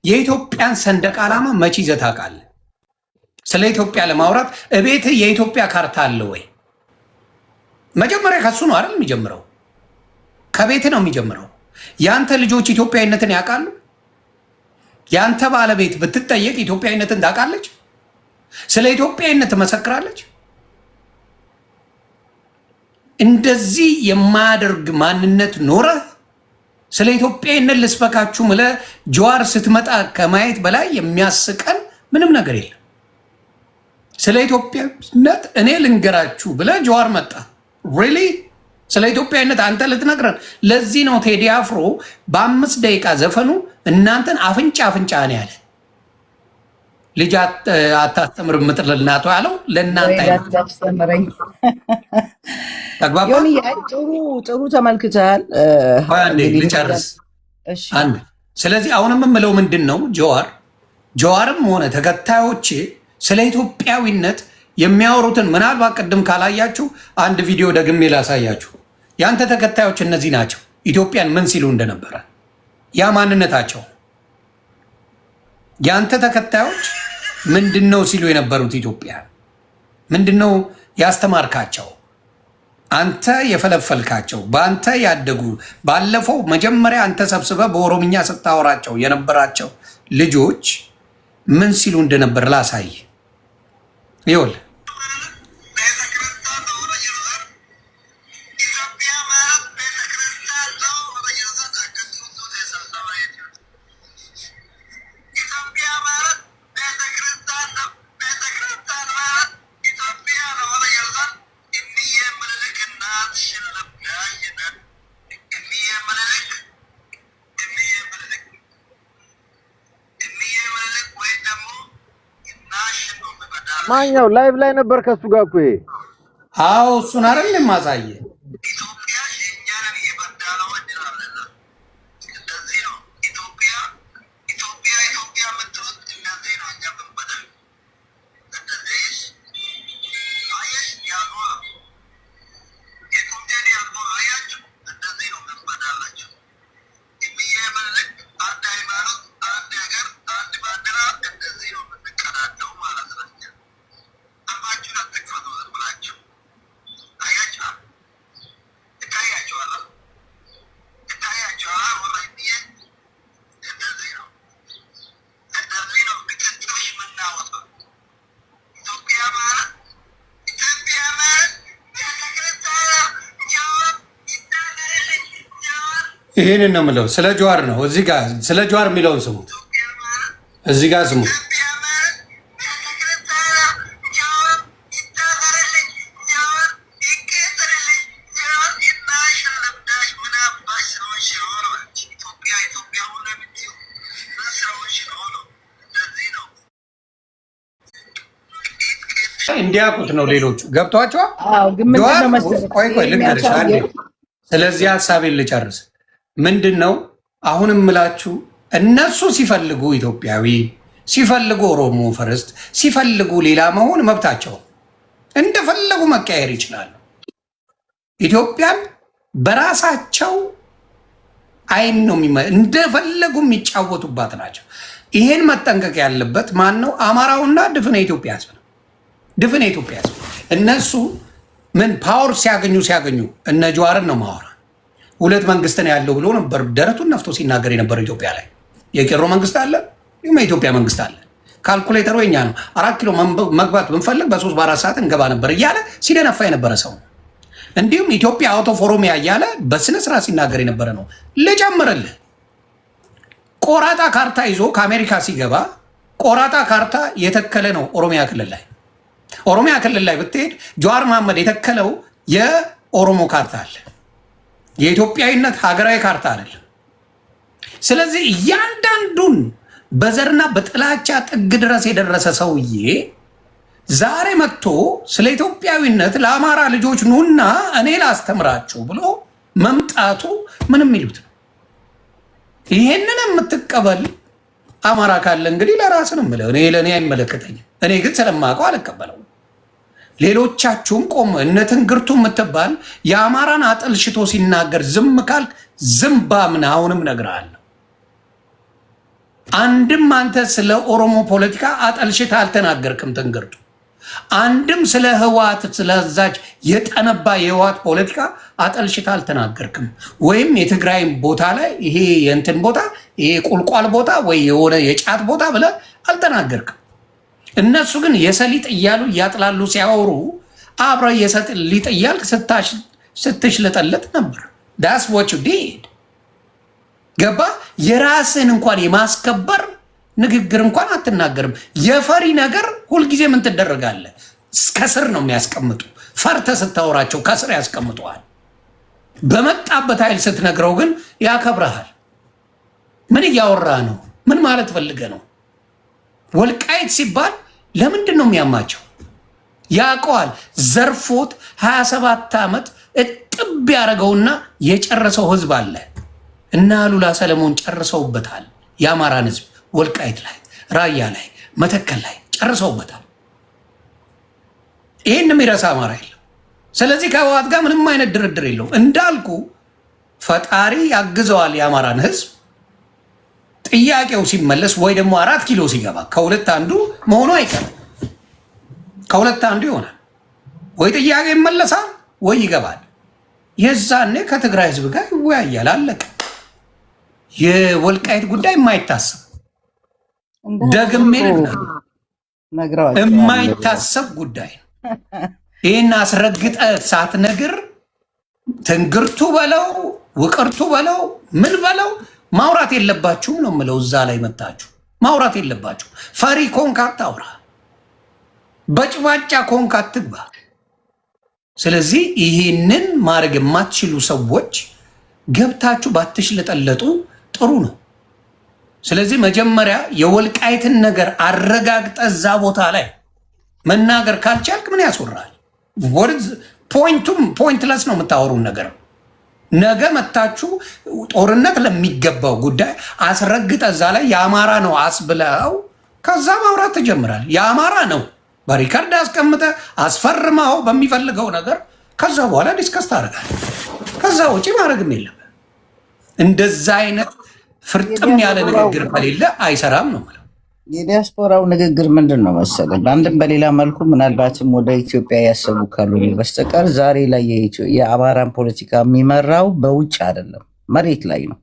የኢትዮጵያን ሰንደቅ ዓላማ መቼ ይዘህ ታውቃለህ? ስለ ኢትዮጵያ ለማውራት እቤት የኢትዮጵያ ካርታ አለ ወይ? መጀመሪያ ከሱ ነው አይደል የሚጀምረው? ከቤት ነው የሚጀምረው። ያንተ ልጆች ኢትዮጵያዊነትን ያውቃሉ? ያንተ ባለቤት ብትጠየቅ ኢትዮጵያዊነትን ታውቃለች? ስለ ኢትዮጵያዊነት ትመሰክራለች? እንደዚህ የማያደርግ ማንነት ኖረህ ስለ ኢትዮጵያዊነት ልስበካችሁ ብለህ ጀዋር ስትመጣ ከማየት በላይ የሚያስቀን ምንም ነገር የለም። ስለ ኢትዮጵያዊነት እኔ ልንገራችሁ ብለህ ጀዋር መጣ። ሪሊ ስለ ኢትዮጵያዊነት አንተ ልትነግረን? ለዚህ ነው ቴዲ አፍሮ በ5 ደቂቃ ዘፈኑ እናንተን አፍንጫ ነው ያለ። ልጅ አታስተምር ምጥል እናቷ ያለው ለእናንተ አስተምረኝ። ጥሩ ተመልክተሃል። ልጨርስ አንድ። ስለዚህ አሁንም የምለው ምንድን ነው ጀዋርም ሆነ ተከታዮች ስለ ኢትዮጵያዊነት የሚያወሩትን ምናልባት ቅድም ካላያችሁ አንድ ቪዲዮ ደግሜ ላሳያችሁ። ያንተ ተከታዮች እነዚህ ናቸው። ኢትዮጵያን ምን ሲሉ እንደነበረ ያ ማንነታቸው። ያንተ ተከታዮች ምንድነው ሲሉ የነበሩት? ኢትዮጵያ ምንድነው ያስተማርካቸው? አንተ የፈለፈልካቸው በአንተ ያደጉ ባለፈው መጀመሪያ አንተ ሰብስበ በኦሮምኛ ስታወራቸው የነበራቸው ልጆች ምን ሲሉ እንደነበር ላሳይ። ይኸውልህ ማኛው ላይቭ ላይ ነበር ከሱ ጋር እኮ ይሄ። አዎ እሱን አይደል ማሳየ ይሄንን ነው የምለው። ስለ ጀዋር ነው እዚህ ጋር ስለ ጀዋር የሚለውን ስሙት። እዚህ ጋር ስሙት። እንዲያውቁት ነው ሌሎቹ ገብቷቸዋል። ቆይ ልንገርሽ አንዴ ስለዚህ ሀሳቤን ልጨርስ። ምንድን ነው አሁን የምላችሁ እነሱ ሲፈልጉ ኢትዮጵያዊ ሲፈልጉ ኦሮሞ ፈርስት ሲፈልጉ ሌላ መሆን መብታቸው፣ እንደፈለጉ መቀየር ይችላሉ። ኢትዮጵያን በራሳቸው አይን ነው እንደፈለጉ የሚጫወቱባት ናቸው። ይሄን መጠንቀቅ ያለበት ማን ነው? አማራውና ድፍነ ኢትዮጵያ ህዝብ ነው። ድፍነ ኢትዮጵያ ህዝብ እነሱ ምን ፓወር ሲያገኙ እነ ጀዋርን ነው ማወራ ሁለት መንግስት ነው ያለው ብሎ ነበር ደረቱን ነፍቶ ሲናገር የነበረው። ኢትዮጵያ ላይ የቄሮ መንግስት አለ፣ የኢትዮጵያ መንግስት አለ። ካልኩሌተሩ የኛ ነው። 4 ኪሎ መግባት ብንፈልግ በ3 በ4 ሰዓት እንገባ ነበር እያለ ሲደነፋ የነበረ ሰው። እንዲሁም ኢትዮጵያ አውቶ ኦሮሚያ እያለ በስነ ስርዓት ሲናገር የነበረ ነው። ልጨምርልህ፣ ቆራጣ ካርታ ይዞ ከአሜሪካ ሲገባ ቆራጣ ካርታ የተከለ ነው ኦሮሚያ ክልል ላይ። ኦሮሚያ ክልል ላይ ብትሄድ ጀዋር መሐመድ የተከለው የኦሮሞ ካርታ አለ። የኢትዮጵያዊነት ሀገራዊ ካርታ አይደለም። ስለዚህ እያንዳንዱን በዘርና በጥላቻ ጥግ ድረስ የደረሰ ሰውዬ ዛሬ መጥቶ ስለ ኢትዮጵያዊነት ለአማራ ልጆች ኑና እኔ ላስተምራችሁ ብሎ መምጣቱ ምንም ይሉት ነው። ይሄንን የምትቀበል አማራ ካለ እንግዲህ ለራስ ነው የምለው። እኔ ለእኔ አይመለከተኝም። እኔ ግን ስለማውቀው አልቀበለውም። ሌሎቻችሁም ቆም እነ ትንግርቱ የምትባል የአማራን አጠልሽቶ ሲናገር ዝም ካልክ ዝምባም ነህ። አሁንም እነግርሃለሁ። አንድም አንተ ስለ ኦሮሞ ፖለቲካ አጠልሽታ አልተናገርክም ትንግርቱ። አንድም ስለ ህወሓት ስለዛች የጠነባ የህወሓት ፖለቲካ አጠልሽታ አልተናገርክም። ወይም የትግራይም ቦታ ላይ ይሄ የእንትን ቦታ ይሄ ቁልቋል ቦታ ወይ የሆነ የጫት ቦታ ብለህ አልተናገርክም። እነሱ ግን የሰሊጥ እያሉ እያጥላሉ ሲያወሩ አብረህ የሰሊጥ እያልክ ስትሽለጠለጥ ነበር። ዳስ ዋት ዩ ዲድ። ገባ? የራስን እንኳን የማስከበር ንግግር እንኳን አትናገርም። የፈሪ ነገር ሁልጊዜ ምን ትደረጋለህ? ከስር ነው የሚያስቀምጡ። ፈርተህ ስታወራቸው ከስር ያስቀምጠዋል። በመጣበት ኃይል ስትነግረው ግን ያከብረሃል። ምን እያወራ ነው? ምን ማለት ፈልገ ነው? ወልቃይት ሲባል ለምንድን ነው የሚያማቸው? ያውቀዋል። ዘርፎት 27 ዓመት እጥብ ያደረገውና የጨረሰው ህዝብ አለ። እና አሉላ ሰለሞን ጨርሰውበታል። የአማራን ህዝብ ወልቃይት ላይ፣ ራያ ላይ፣ መተከል ላይ ጨርሰውበታል። ይህን የሚረሳ አማራ የለም። ስለዚህ ከህወሓት ጋር ምንም አይነት ድርድር የለውም። እንዳልኩ ፈጣሪ ያግዘዋል የአማራን ህዝብ። ጥያቄው ሲመለስ ወይ ደግሞ 4 ኪሎ ሲገባ ከሁለት አንዱ መሆኑ አይቀርም። ከሁለት አንዱ ይሆናል። ወይ ጥያቄ ይመለሳል ወይ ይገባል። የዛኔ ከትግራይ ህዝብ ጋር ይወያያል። አለቀ። የወልቃይት ጉዳይ የማይታሰብ ደግሜ የማይታሰብ ጉዳይ ነው። ይህን አስረግጠ ሳትነግር ትንግርቱ በለው ውቅርቱ በለው ምን በለው ማውራት የለባችሁም ነው የምለው። እዛ ላይ መጣችሁ ማውራት የለባችሁ። ፈሪ ኮንክ አታውራ፣ በጭባጫ ኮንክ አትግባ። ስለዚህ ይህንን ማድረግ የማትችሉ ሰዎች ገብታችሁ ባትሽለጠለጡ ጥሩ ነው። ስለዚህ መጀመሪያ የወልቃይትን ነገር አረጋግጠ እዛ ቦታ ላይ መናገር ካልቻልክ ምን ያስወራል? ወርዝ ፖይንትለስ ነው የምታወሩን ነገር። ነገ መታችሁ ጦርነት ለሚገባው ጉዳይ አስረግጠ እዛ ላይ የአማራ ነው አስብለው ከዛ ማውራት ትጀምራል። የአማራ ነው በሪከርድ አስቀምጠ አስፈርመው በሚፈልገው ነገር ከዛ በኋላ ዲስከስ ታደርጋለህ። ከዛ ውጪ ማድረግም የለም። እንደዛ አይነት ፍርጥም ያለ ንግግር ከሌለ አይሰራም ነው ማለት። የዲያስፖራው ንግግር ምንድን ነው መሰለህ? በአንድም በሌላ መልኩ ምናልባትም ወደ ኢትዮጵያ ያሰቡ ካሉ በስተቀር ዛሬ ላይ የአማራን ፖለቲካ የሚመራው በውጭ አይደለም፣ መሬት ላይ ነው።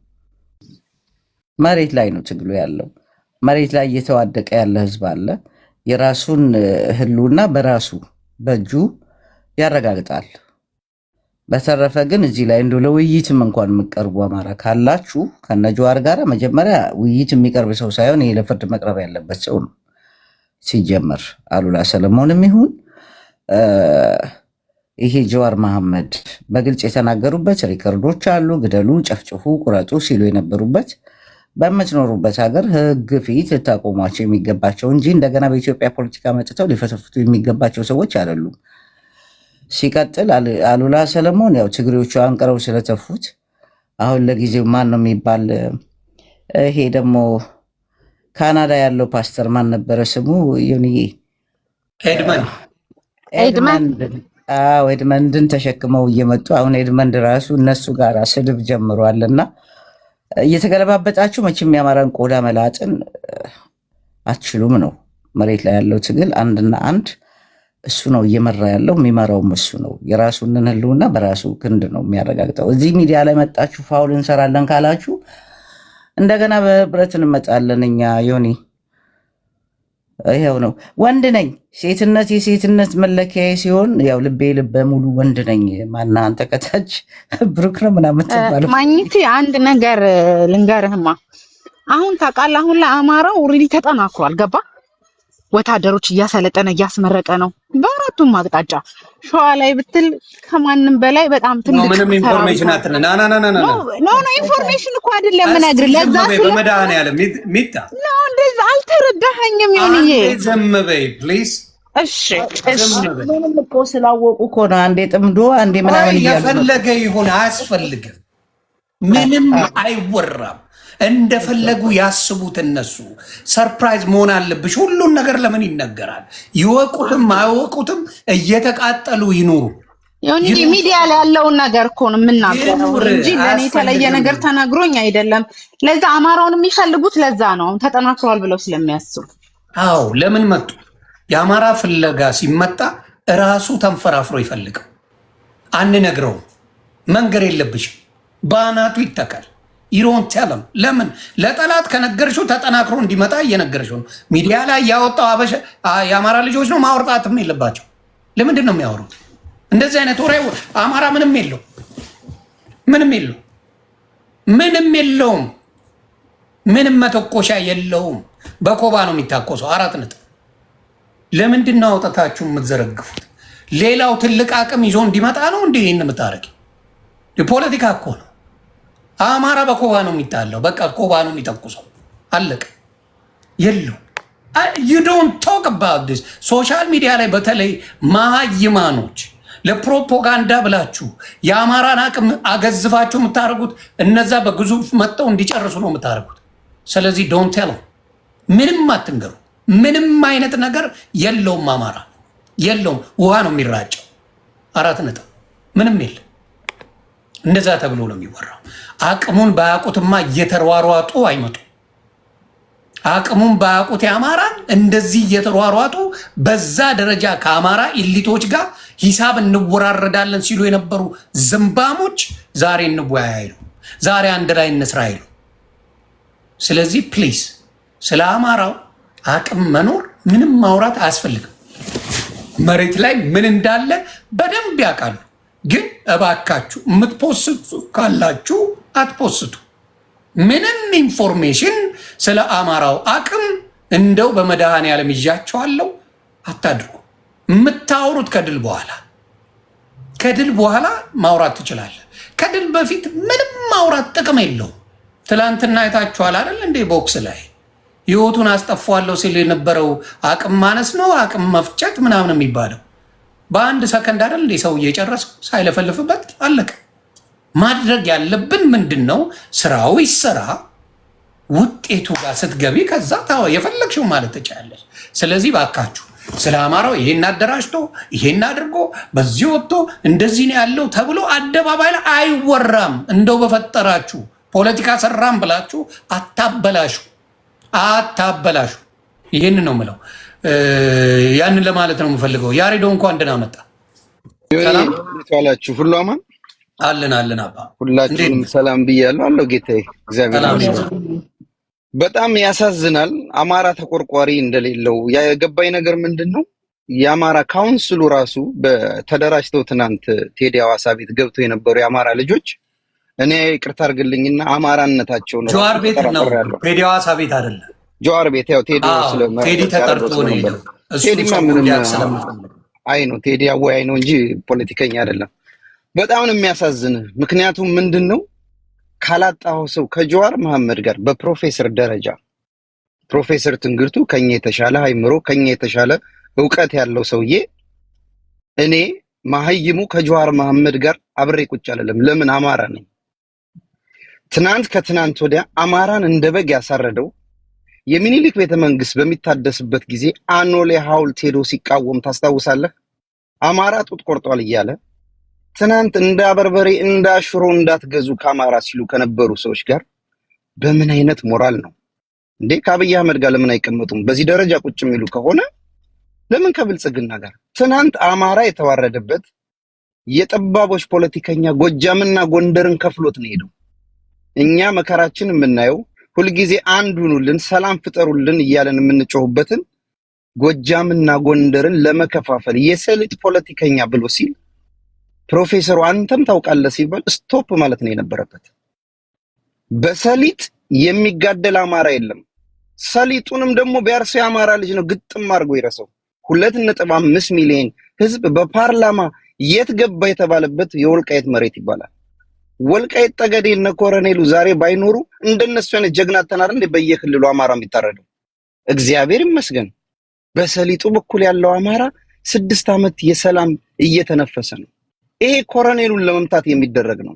መሬት ላይ ነው ትግሉ ያለው። መሬት ላይ እየተዋደቀ ያለ ህዝብ አለ። የራሱን ህልውና በራሱ በእጁ ያረጋግጣል። በተረፈ ግን እዚህ ላይ እንደው ለውይይትም እንኳን የምቀርቡ አማራ ካላችሁ ከነጀዋር ጋር መጀመሪያ ውይይት የሚቀርብ ሰው ሳይሆን ይሄ ለፍርድ መቅረብ ያለበት ሰው ነው። ሲጀመር አሉላ ሰለሞንም ይሁን ይሄ ጀዋር መሐመድ በግልጽ የተናገሩበት ሪከርዶች አሉ። ግደሉ፣ ጨፍጭፉ፣ ቁረጡ ሲሉ የነበሩበት በምትኖሩበት ሀገር ህግ ፊት ልታቆሟቸው የሚገባቸው እንጂ እንደገና በኢትዮጵያ ፖለቲካ መጥተው ሊፈተፍቱ የሚገባቸው ሰዎች አይደሉም። ሲቀጥል አሉላ ሰለሞን ያው ትግሬዎቹ አንቀረው ስለተፉት አሁን ለጊዜው ማን ነው የሚባል ይሄ ደግሞ ካናዳ ያለው ፓስተር ማን ነበረ ስሙ? ዮኒዬ ኤድመንድን ተሸክመው እየመጡ አሁን ኤድመንድ ራሱ እነሱ ጋር ስድብ ጀምሯልና እየተገለባበጣችሁ መቼም የአማራን ቆዳ መላጥን አትችሉም ነው። መሬት ላይ ያለው ትግል አንድና አንድ እሱ ነው እየመራ ያለው። የሚመራውም እሱ ነው። የራሱንን ህልውና በራሱ ክንድ ነው የሚያረጋግጠው። እዚህ ሚዲያ ላይ መጣችሁ ፋውል እንሰራለን ካላችሁ እንደገና በህብረት እንመጣለን። እኛ ዮኒ ይሄው ነው። ወንድ ነኝ ሴትነት የሴትነት መለኪያ ሲሆን ያው ልቤ ልበ ሙሉ ወንድ ነኝ። ማና አንተ ከታች ብሩክ ነው ምናምን ተባለ። ማግኘት አንድ ነገር ልንገርህማ። አሁን ታውቃለህ፣ አሁን ለአማራው ኦልሬዲ ተጠናክሯል። ገባ ወታደሮች እያሰለጠነ እያስመረቀ ነው በአራቱም አቅጣጫ። ሸዋ ላይ ብትል ከማንም በላይ በጣም ትልቅ ምንም ኢንፎርሜሽን አትነ ኖ ኢንፎርሜሽን እኮ አይደለም የምነግርህ። ለዛ በመድኃኒዓለም ሚጣ ነው እንደዛ አልተረዳኸኝም። ይሁንዬ ዝም በይ ፕሊዝ። እሺ ምንም እኮ ስላወቁ እኮ ነው አንዴ ጥምዶ አንዴ ምናምን እያሉ የፈለገ ይሁን አያስፈልግም። ምንም አይወራም። እንደፈለጉ ያስቡት እነሱ። ሰርፕራይዝ መሆን አለብሽ። ሁሉን ነገር ለምን ይነገራል? ይወቁትም አይወቁትም እየተቃጠሉ ይኑሩ። ይሁን ሚዲያ ላይ ያለውን ነገር እኮ ነው የምናገረው እንጂ ለኔ የተለየ ነገር ተናግሮኝ አይደለም። ለዛ አማራውን የሚፈልጉት ለዛ ነው ተጠናክሯል ብለው ስለሚያስቡ። አዎ ለምን መጡ? የአማራ ፍለጋ ሲመጣ እራሱ ተንፈራፍሮ ይፈልገው። አንነግረውም። መንገር የለብሽም። በአናቱ ይተካል። ይሮን ተለም ለምን ለጠላት ከነገርሽው ተጠናክሮ እንዲመጣ እየነገርሽው ነው። ሚዲያ ላይ ያወጣው አበሻ የአማራ ልጆች ነው ማውራትም የለባቸው። ለምንድን ነው የሚያወሩት እንደዚህ አይነት ወሬ? አማራ ምንም የለው፣ ምንም የለው፣ ምንም የለውም፣ ምንም መተኮሻ የለውም። በኮባ ነው የሚታኮሰው። 4 ነጥብ። ለምንድን ነው አውጣታችሁ የምትዘረግፉት? ሌላው ትልቅ አቅም ይዞ እንዲመጣ ነው እንዴ የምታረጊው? የፖለቲካ እኮ ነው። አማራ በኮባ ነው የሚታለው። በቃ ኮባ ነው የሚተኩሰው። አለቀ። የለው you don't talk about this ሶሻል ሚዲያ ላይ በተለይ መሃይማኖች ለፕሮፓጋንዳ ብላችሁ የአማራን አቅም አገዝፋችሁ የምታደርጉት እነዛ በግዙፍ መጥተው እንዲጨርሱ ነው የምታደርጉት። ስለዚህ ዶንት ቴል ምንም አትንገሩ። ምንም አይነት ነገር የለውም። አማራ የለውም። ውሃ ነው የሚራጨው። 4 ነጥብ። ምንም የለም። እንደዛ ተብሎ ነው የሚወራው። አቅሙን ባያውቁትማ እየተሯሯጡ አይመጡ። አቅሙን ባያውቁት የአማራን እንደዚህ እየተሯሯጡ በዛ ደረጃ ከአማራ ኢሊቶች ጋር ሂሳብ እንወራረዳለን ሲሉ የነበሩ ዝምባሞች ዛሬ እንወያይ አይሉ፣ ዛሬ አንድ ላይ እንስራ አይሉ። ስለዚህ ፕሊዝ ስለ አማራው አቅም መኖር ምንም ማውራት አያስፈልግም። መሬት ላይ ምን እንዳለ በደንብ ያውቃሉ። ግን እባካችሁ የምትፖስቱ ካላችሁ አትፖስቱ። ምንም ኢንፎርሜሽን ስለ አማራው አቅም እንደው በመድኃኒዓለም ይዣቸዋለሁ አታድርጉ። የምታወሩት ከድል በኋላ ማውራት ትችላለህ። ከድል በፊት ምንም ማውራት ጥቅም የለውም። ትላንትና አይታችኋል አይደል እንዴ? ቦክስ ላይ ህይወቱን አስጠፋዋለሁ ሲል የነበረው አቅም ማነስ ነው አቅም መፍጨት ምናምን የሚባለው በአንድ ሰከንድ አይደል እንዴ ሰው እየጨረሰው ሳይለፈልፍበት አለቀ። ማድረግ ያለብን ምንድን ነው? ስራው ይሰራ፣ ውጤቱ ጋር ስትገቢ ከዛ የፈለግሽው ማለት ትችላለች። ስለዚህ ባካችሁ ስለ አማራው ይሄን አደራጅቶ ይሄን አድርጎ በዚህ ወጥቶ እንደዚህ ነው ያለው ተብሎ አደባባይ ላይ አይወራም። እንደው በፈጠራችሁ ፖለቲካ ሰራም ብላችሁ አታበላሹ። ይሄን ነው የምለው። ያንን ለማለት ነው የምፈልገው። ያሬዶ እንኳን ደህና መጣ። ሰላም ዋላችሁ። ሁሉ አማን አለን አባ ሁላችሁንም ሰላም ብያለሁ። አለው ጌታዬ እግዚአብሔር ይመስገን። በጣም ያሳዝናል። አማራ ተቆርቋሪ እንደሌለው የገባኝ ነገር ምንድነው? የአማራ ካውንስሉ ራሱ በተደራጅተው ትናንት ቴዲ ሐዋሳ ቤት ገብተው የነበሩ የአማራ ልጆች እኔ ይቅርታ አድርግልኝና አማራነታቸው ነው ጀዋር ቤት ነው ቴዲ ሐዋሳ ቤት አይደለም። ጀዋር ቤት ያው ቴዲ ተጠርቶ ነው ነው ቴዲ ምንም አይ ነው ቴዲ አወያይ ነው እንጂ ፖለቲከኛ አይደለም። በጣም ነው የሚያሳዝን። ምክንያቱም ምንድነው ካላጣው ሰው ከጀዋር መሐመድ ጋር በፕሮፌሰር ደረጃ ፕሮፌሰር ትንግርቱ ከኛ የተሻለ አይምሮ ከኛ የተሻለ ዕውቀት ያለው ሰውዬ እኔ ማህይሙ ከጀዋር መሐመድ ጋር አብሬ ቁጭ አልልም። ለምን? አማራ ነኝ። ከትናንት ወዲያ አማራን እንደበግ ያሳረደው የሚኒሊክ ቤተመንግስት በሚታደስበት ጊዜ አኖሌ ሐውልት ሄዶ ሲቃወም ታስታውሳለህ? አማራ ጡት ቆርጧል እያለ ትናንት እንዳበርበሬ እንዳሽሮ እንዳትገዙ ከአማራ ሲሉ ከነበሩ ሰዎች ጋር በምን አይነት ሞራል ነው እንዴ? ከአብይ አህመድ ጋር ለምን አይቀመጡም? በዚህ ደረጃ ቁጭ የሚሉ ከሆነ ለምን ከብልጽግና ጋር? ትናንት አማራ የተዋረደበት የጠባቦች ፖለቲከኛ ጎጃምና ጎንደርን ከፍሎት ነው ሄደው። እኛ መከራችን የምናየው ሁልጊዜ አንድ ሁኑልን፣ ሰላም ፍጠሩልን እያለን የምንጮህበትን ጎጃምና ጎንደርን ለመከፋፈል የሰሊጥ ፖለቲከኛ ብሎ ሲል ፕሮፌሰሩ አንተም ታውቃለህ ሲባል ስቶፕ ማለት ነው የነበረበት። በሰሊጥ የሚጋደል አማራ የለም። ሰሊጡንም ደግሞ ቢያርሰው የአማራ ልጅ ነው ግጥም አድርጎ ይረሰው። 2.5 ሚሊዮን ህዝብ በፓርላማ የት ገባ የተባለበት የወልቃይት መሬት ይባላል። ወልቃይት ጠገዴ እነ ኮረኔሉ ዛሬ ባይኖሩ እንደነሱ አይነት ጀግና ተናር እንደ በየክልሉ አማራ የሚታረደው። እግዚአብሔር ይመስገን በሰሊጡ በኩል ያለው አማራ 6 ዓመት የሰላም እየተነፈሰ ነው። ይሄ ኮረኔሉን ለመምታት የሚደረግ ነው።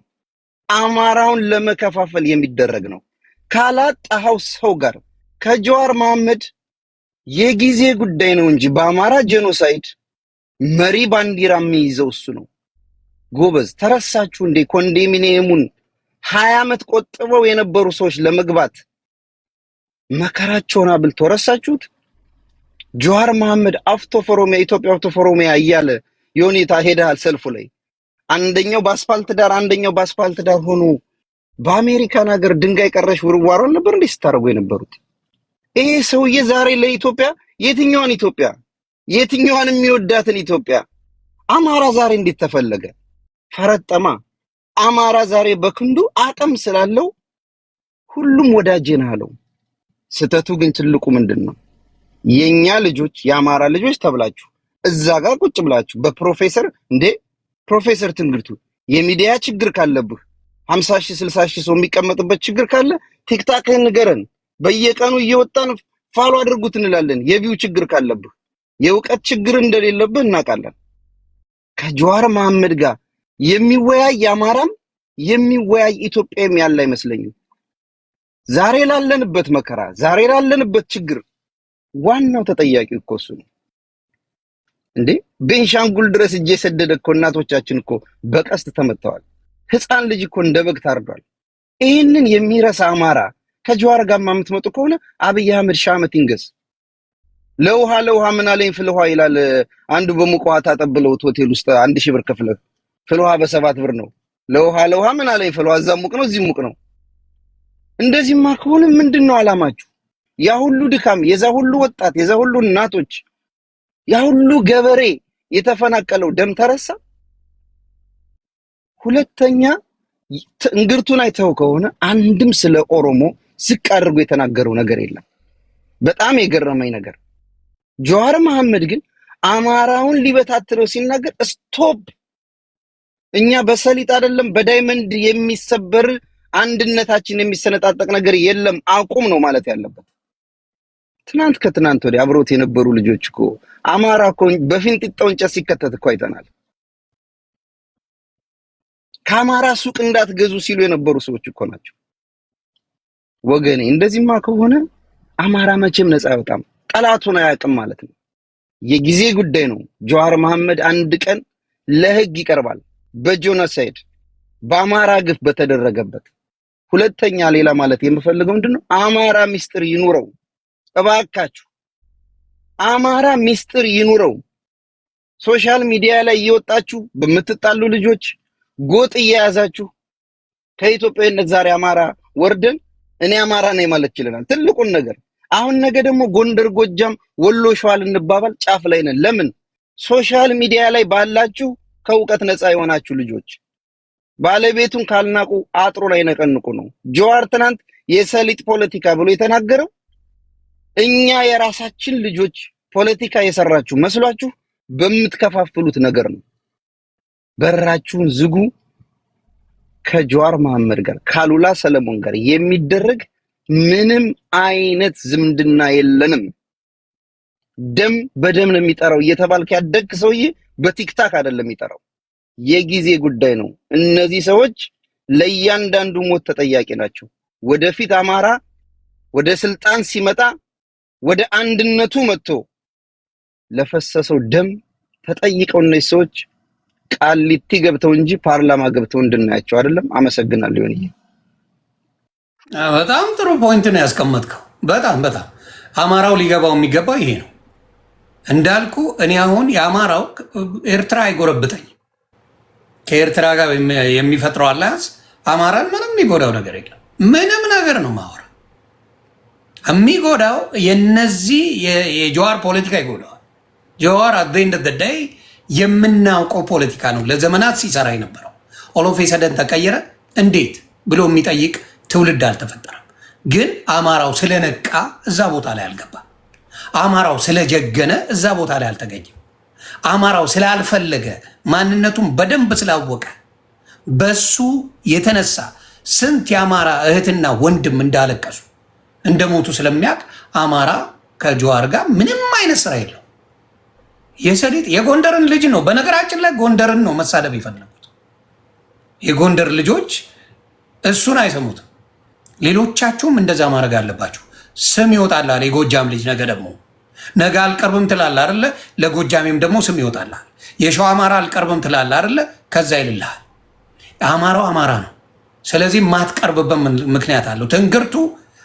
አማራውን ለመከፋፈል የሚደረግ ነው። ካላጣው ሰው ጋር ከጀዋር መሐመድ የጊዜ ጉዳይ ነው እንጂ በአማራ ጄኖሳይድ መሪ ባንዲራ የሚይዘው እሱ ነው። ጎበዝ ተረሳችሁ እንዴ? ኮንዶሚኒየሙን 20 ዓመት ቆጥበው የነበሩ ሰዎች ለመግባት መከራቸውን አብልቶ ረሳችሁት? ጀዋር መሐመድ አፍቶ ኦሮሚያ ኢትዮጵያ አፍቶ ኦሮሚያ እያለ ዮኒታ ሄደሃል ሰልፉ ላይ አንደኛው በአስፋልት ዳር አንደኛው በአስፋልት ዳር ሆኖ በአሜሪካን ሀገር ድንጋይ ቀረሽ ውርዋሮን ነበር እንዴ ስታረጉ የነበሩት? ይሄ ሰውዬ ዛሬ ለኢትዮጵያ የትኛዋን የሚወዳትን ኢትዮጵያ አማራ ዛሬ እንዴት ተፈለገ? ፈረጠማ። አማራ ዛሬ በክንዱ አቅም ስላለው ሁሉም ወዳጄ ነው አለው። ስተቱ ግን ትልቁ ምንድነው? የኛ ልጆች የአማራ ልጆች ተብላችሁ እዛ ጋር ቁጭ ብላችሁ በፕሮፌሰር ፕሮፌሰር ትንግርቱ የሚዲያ ችግር ካለብህ 50 ሺህ 60 ሺህ ሰው የሚቀመጥበት ችግር ካለ ቲክታክህን ንገረን። በየቀኑ እየወጣን ፋሎ አድርጉት እንላለን። የቪው ችግር ካለብህ የእውቀት ችግር እንደሌለብህ እናውቃለን። ከጀዋር መሐመድ ጋር የሚወያይ አማራም የሚወያይ ኢትዮጵያም ያለ አይመስለኝም። ዛሬ ላለንበት መከራ ዛሬ ላለንበት ችግር ዋናው ተጠያቂ እኮ እሱ ነው እንዴ። ቤንሻንጉል ድረስ እጄ ሰደደ እኮ እናቶቻችን እኮ በቀስት ተመተዋል። ህፃን ልጅ እኮ እንደበግ ታርዷል። ይሄንን የሚረሳ አማራ ከጀዋር ጋር የምትመጡ ከሆነ አብይ አህመድ ሻመት ይንገስ። ለውሃ ምን አለኝ ፍልውሃ ይላል። አንዱ በሙቅ ውሃ ታጠብለውት ሆቴል ውስጥ 1000 ብር ከፍለህ ፍልውሃ በ7 ብር ነው። ለውሃ ምን አለኝ ፍልውሃ እዛ ሙቅ ነው እዚህ ሙቅ ነው። እንደዚህማ ከሆነ ምንድነው አላማችሁ? ያ ሁሉ ድካም የዛ ሁሉ ወጣት የዛ ሁሉ እናቶች ያ ሁሉ ገበሬ የተፈናቀለው ደም ተረሳ? ሁለተኛ እንግርቱን አይተው ከሆነ አንድም ስለ ኦሮሞ ዝቅ አድርጎ የተናገረው ነገር የለም። በጣም የገረመኝ ነገር ጀዋር መሐመድ ግን አማራውን ሊበታትነው ሲናገር ስቶፕ፣ እኛ በሰሊጥ አይደለም በዳይመንድ የሚሰበር አንድነታችን የሚሰነጣጠቅ ነገር የለም አቁም ነው ማለት ያለበት። ትናንት ከትናንት ወዲያ አብሮት የነበሩ ልጆች እኮ አማራ እኮ በፊንጢጣው እንጨት ሲከተት እኮ አይተናል። ከአማራ ሱቅ እንዳትገዙ ሲሉ የነበሩ ሰዎች እኮ ናቸው። ወገኔ እንደዚህማ ከሆነ አማራ መቼም ነፃ አይወጣም፣ ጠላቱን አያውቅም ማለት ነው። የጊዜ ጉዳይ ነው። ጀዋር መሐመድ አንድ ቀን ለህግ ይቀርባል፣ በጆኖሳይድ በአማራ ግፍ በተደረገበት። ሁለተኛ ሌላ ማለት የምፈልገው ምንድነው፣ አማራ ሚስጥር ይኑረው እባካችሁ፣ አማራ ሚስጥር ይኑረው። ሶሻል ሚዲያ ላይ እየወጣችሁ በምትጣሉ ልጆች ጎጥ እየያዛችሁ ከኢትዮጵያዊነት ዛሬ አማራ ወርደን እኔ አማራ ነኝ ማለት ይችላል። ትልቁን ነገር አሁን ነገ ደግሞ ጎንደር፣ ጎጃም፣ ወሎ፣ ሸዋ ልንባባል ጫፍ ላይ ነን። ለምን? ሶሻል ሚዲያ ላይ ባላችሁ ከእውቀት ነፃ የሆናችሁ ልጆች ባለቤቱን ካልናቁ አጥሩ ላይ ነቀንቁ ነው። ጀዋር ትናንት የሰሊጥ ፖለቲካ ብሎ የተናገረው እኛ የራሳችን ልጆች ፖለቲካ የሰራችሁ መስሏችሁ በምትከፋፍሉት ነገር ነው። በራችሁን ዝጉ። ከጀዋር መሐመድ ጋር ካሉላ ሰለሞን ጋር የሚደረግ ምንም አይነት ዝምድና የለንም። ደም በደም ነው የሚጠራው እየተባልክ ያደግ ሰውዬ በቲክታክ አይደለም የሚጠራው። የጊዜ ጉዳይ ነው። እነዚህ ሰዎች ለእያንዳንዱ ሞት ተጠያቂ ናቸው። ወደፊት አማራ ወደ ስልጣን ሲመጣ ወደ አንድነቱ መጥቶ ለፈሰሰው ደም ተጠይቀው እነዚህ ሰዎች ቃሊቲ ገብተው እንጂ ፓርላማ ገብተው እንድናያቸው አይደለም። አመሰግናለሁ። ይሁንዬ በጣም ጥሩ ፖይንት ነው ያስቀመጥከው። በጣም አማራው ሊገባው የሚገባው ይሄ ነው። እንዳልኩ እኔ አሁን የአማራው ኤርትራ አይጎረብጠኝ። ከኤርትራ ጋር የሚፈጥረው አላያንስ አማራን ምንም የሚጎዳው ነገር የለም። ምንም ነገር ነው ማወራ የሚጎዳው የነዚህ የጀዋር ፖለቲካ ይጎዳዋል። ጀዋር አደንደ ደዳይ የምናውቀው ፖለቲካ ነው ለዘመናት ሲሰራ የነበረው። ኦሎፌ ሰደን ተቀየረ እንዴት ብሎ የሚጠይቅ ትውልድ አልተፈጠረም። ግን አማራው ስለነቃ እዛ ቦታ ላይ አልገባም። አማራው ስለጀገነ እዛ ቦታ ላይ አልተገኘም። አማራው ስላልፈለገ ማንነቱን በደንብ ስላወቀ በሱ የተነሳ ስንት የአማራ እህትና ወንድም እንዳለቀሱ እንደሞቱ ስለሚያውቅ አማራ ከጀዋር ጋር ምንም አይነት ስራ የለው። የሰሊጥ የጎንደርን ልጅ ነው። በነገራችን ላይ ጎንደርን ነው መሳደብ የፈለጉት። የጎንደር ልጆች እሱን አይሰሙትም። ሌሎቻችሁም እንደዛ ማድረግ አለባችሁ። ስም ይወጣላል። የጎጃም ልጅ ነገ አልቀርብም ትላለህ አይደለ? ለጎጃሜም ደግሞ ስም ይወጣላል። የሸዋ አማራ አልቀርብም ትላለህ አይደለ? ከዛ ይልልሃል። አማራው አማራ ነው። ስለዚህ ማትቀርብበት ምክንያት አለው። ትንግርቱ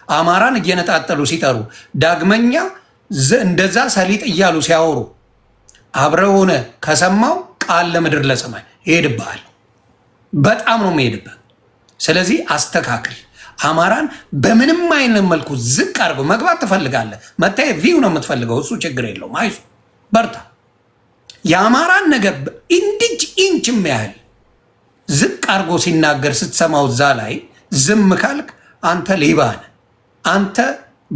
አማራን እየነጣጠሉ ሲጠሩ ዳግመኛ እንደዛ ሰሊጥ እያሉ ሲያወሩ አብረው ሆነ ከሰማው ቃል ለምድር ለሰማይ ይሄድብሃል። በጣም ነው የሚሄድብህ። ስለዚህ አስተካክል። አማራን በምንም አይነት መልኩ ዝቅ አድርጎ መግባት ትፈልጋለህ፣ መታየት ቪው ነው የምትፈልገው። እሱ ችግር የለውም። አይዞህ በርታ። የአማራን ነገር እንድጅ ኢንችም ያህል ዝቅ አድርጎ ሲናገር ስትሰማው እዛ ላይ ዝም ካልክ አንተ ሌባ ነህ፣ አንተ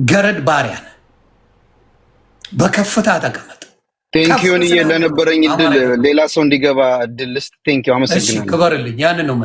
ገረድ ባሪያ ነህ። በከፍታ ተቀመጥ። ቴንኪውን ለነበረኝ እድል ሌላ ሰው እንዲገባ እድል ልስጥ። ቴንኪው፣ አመሰግናለሁ። ክበርልኝ። ያንን ነው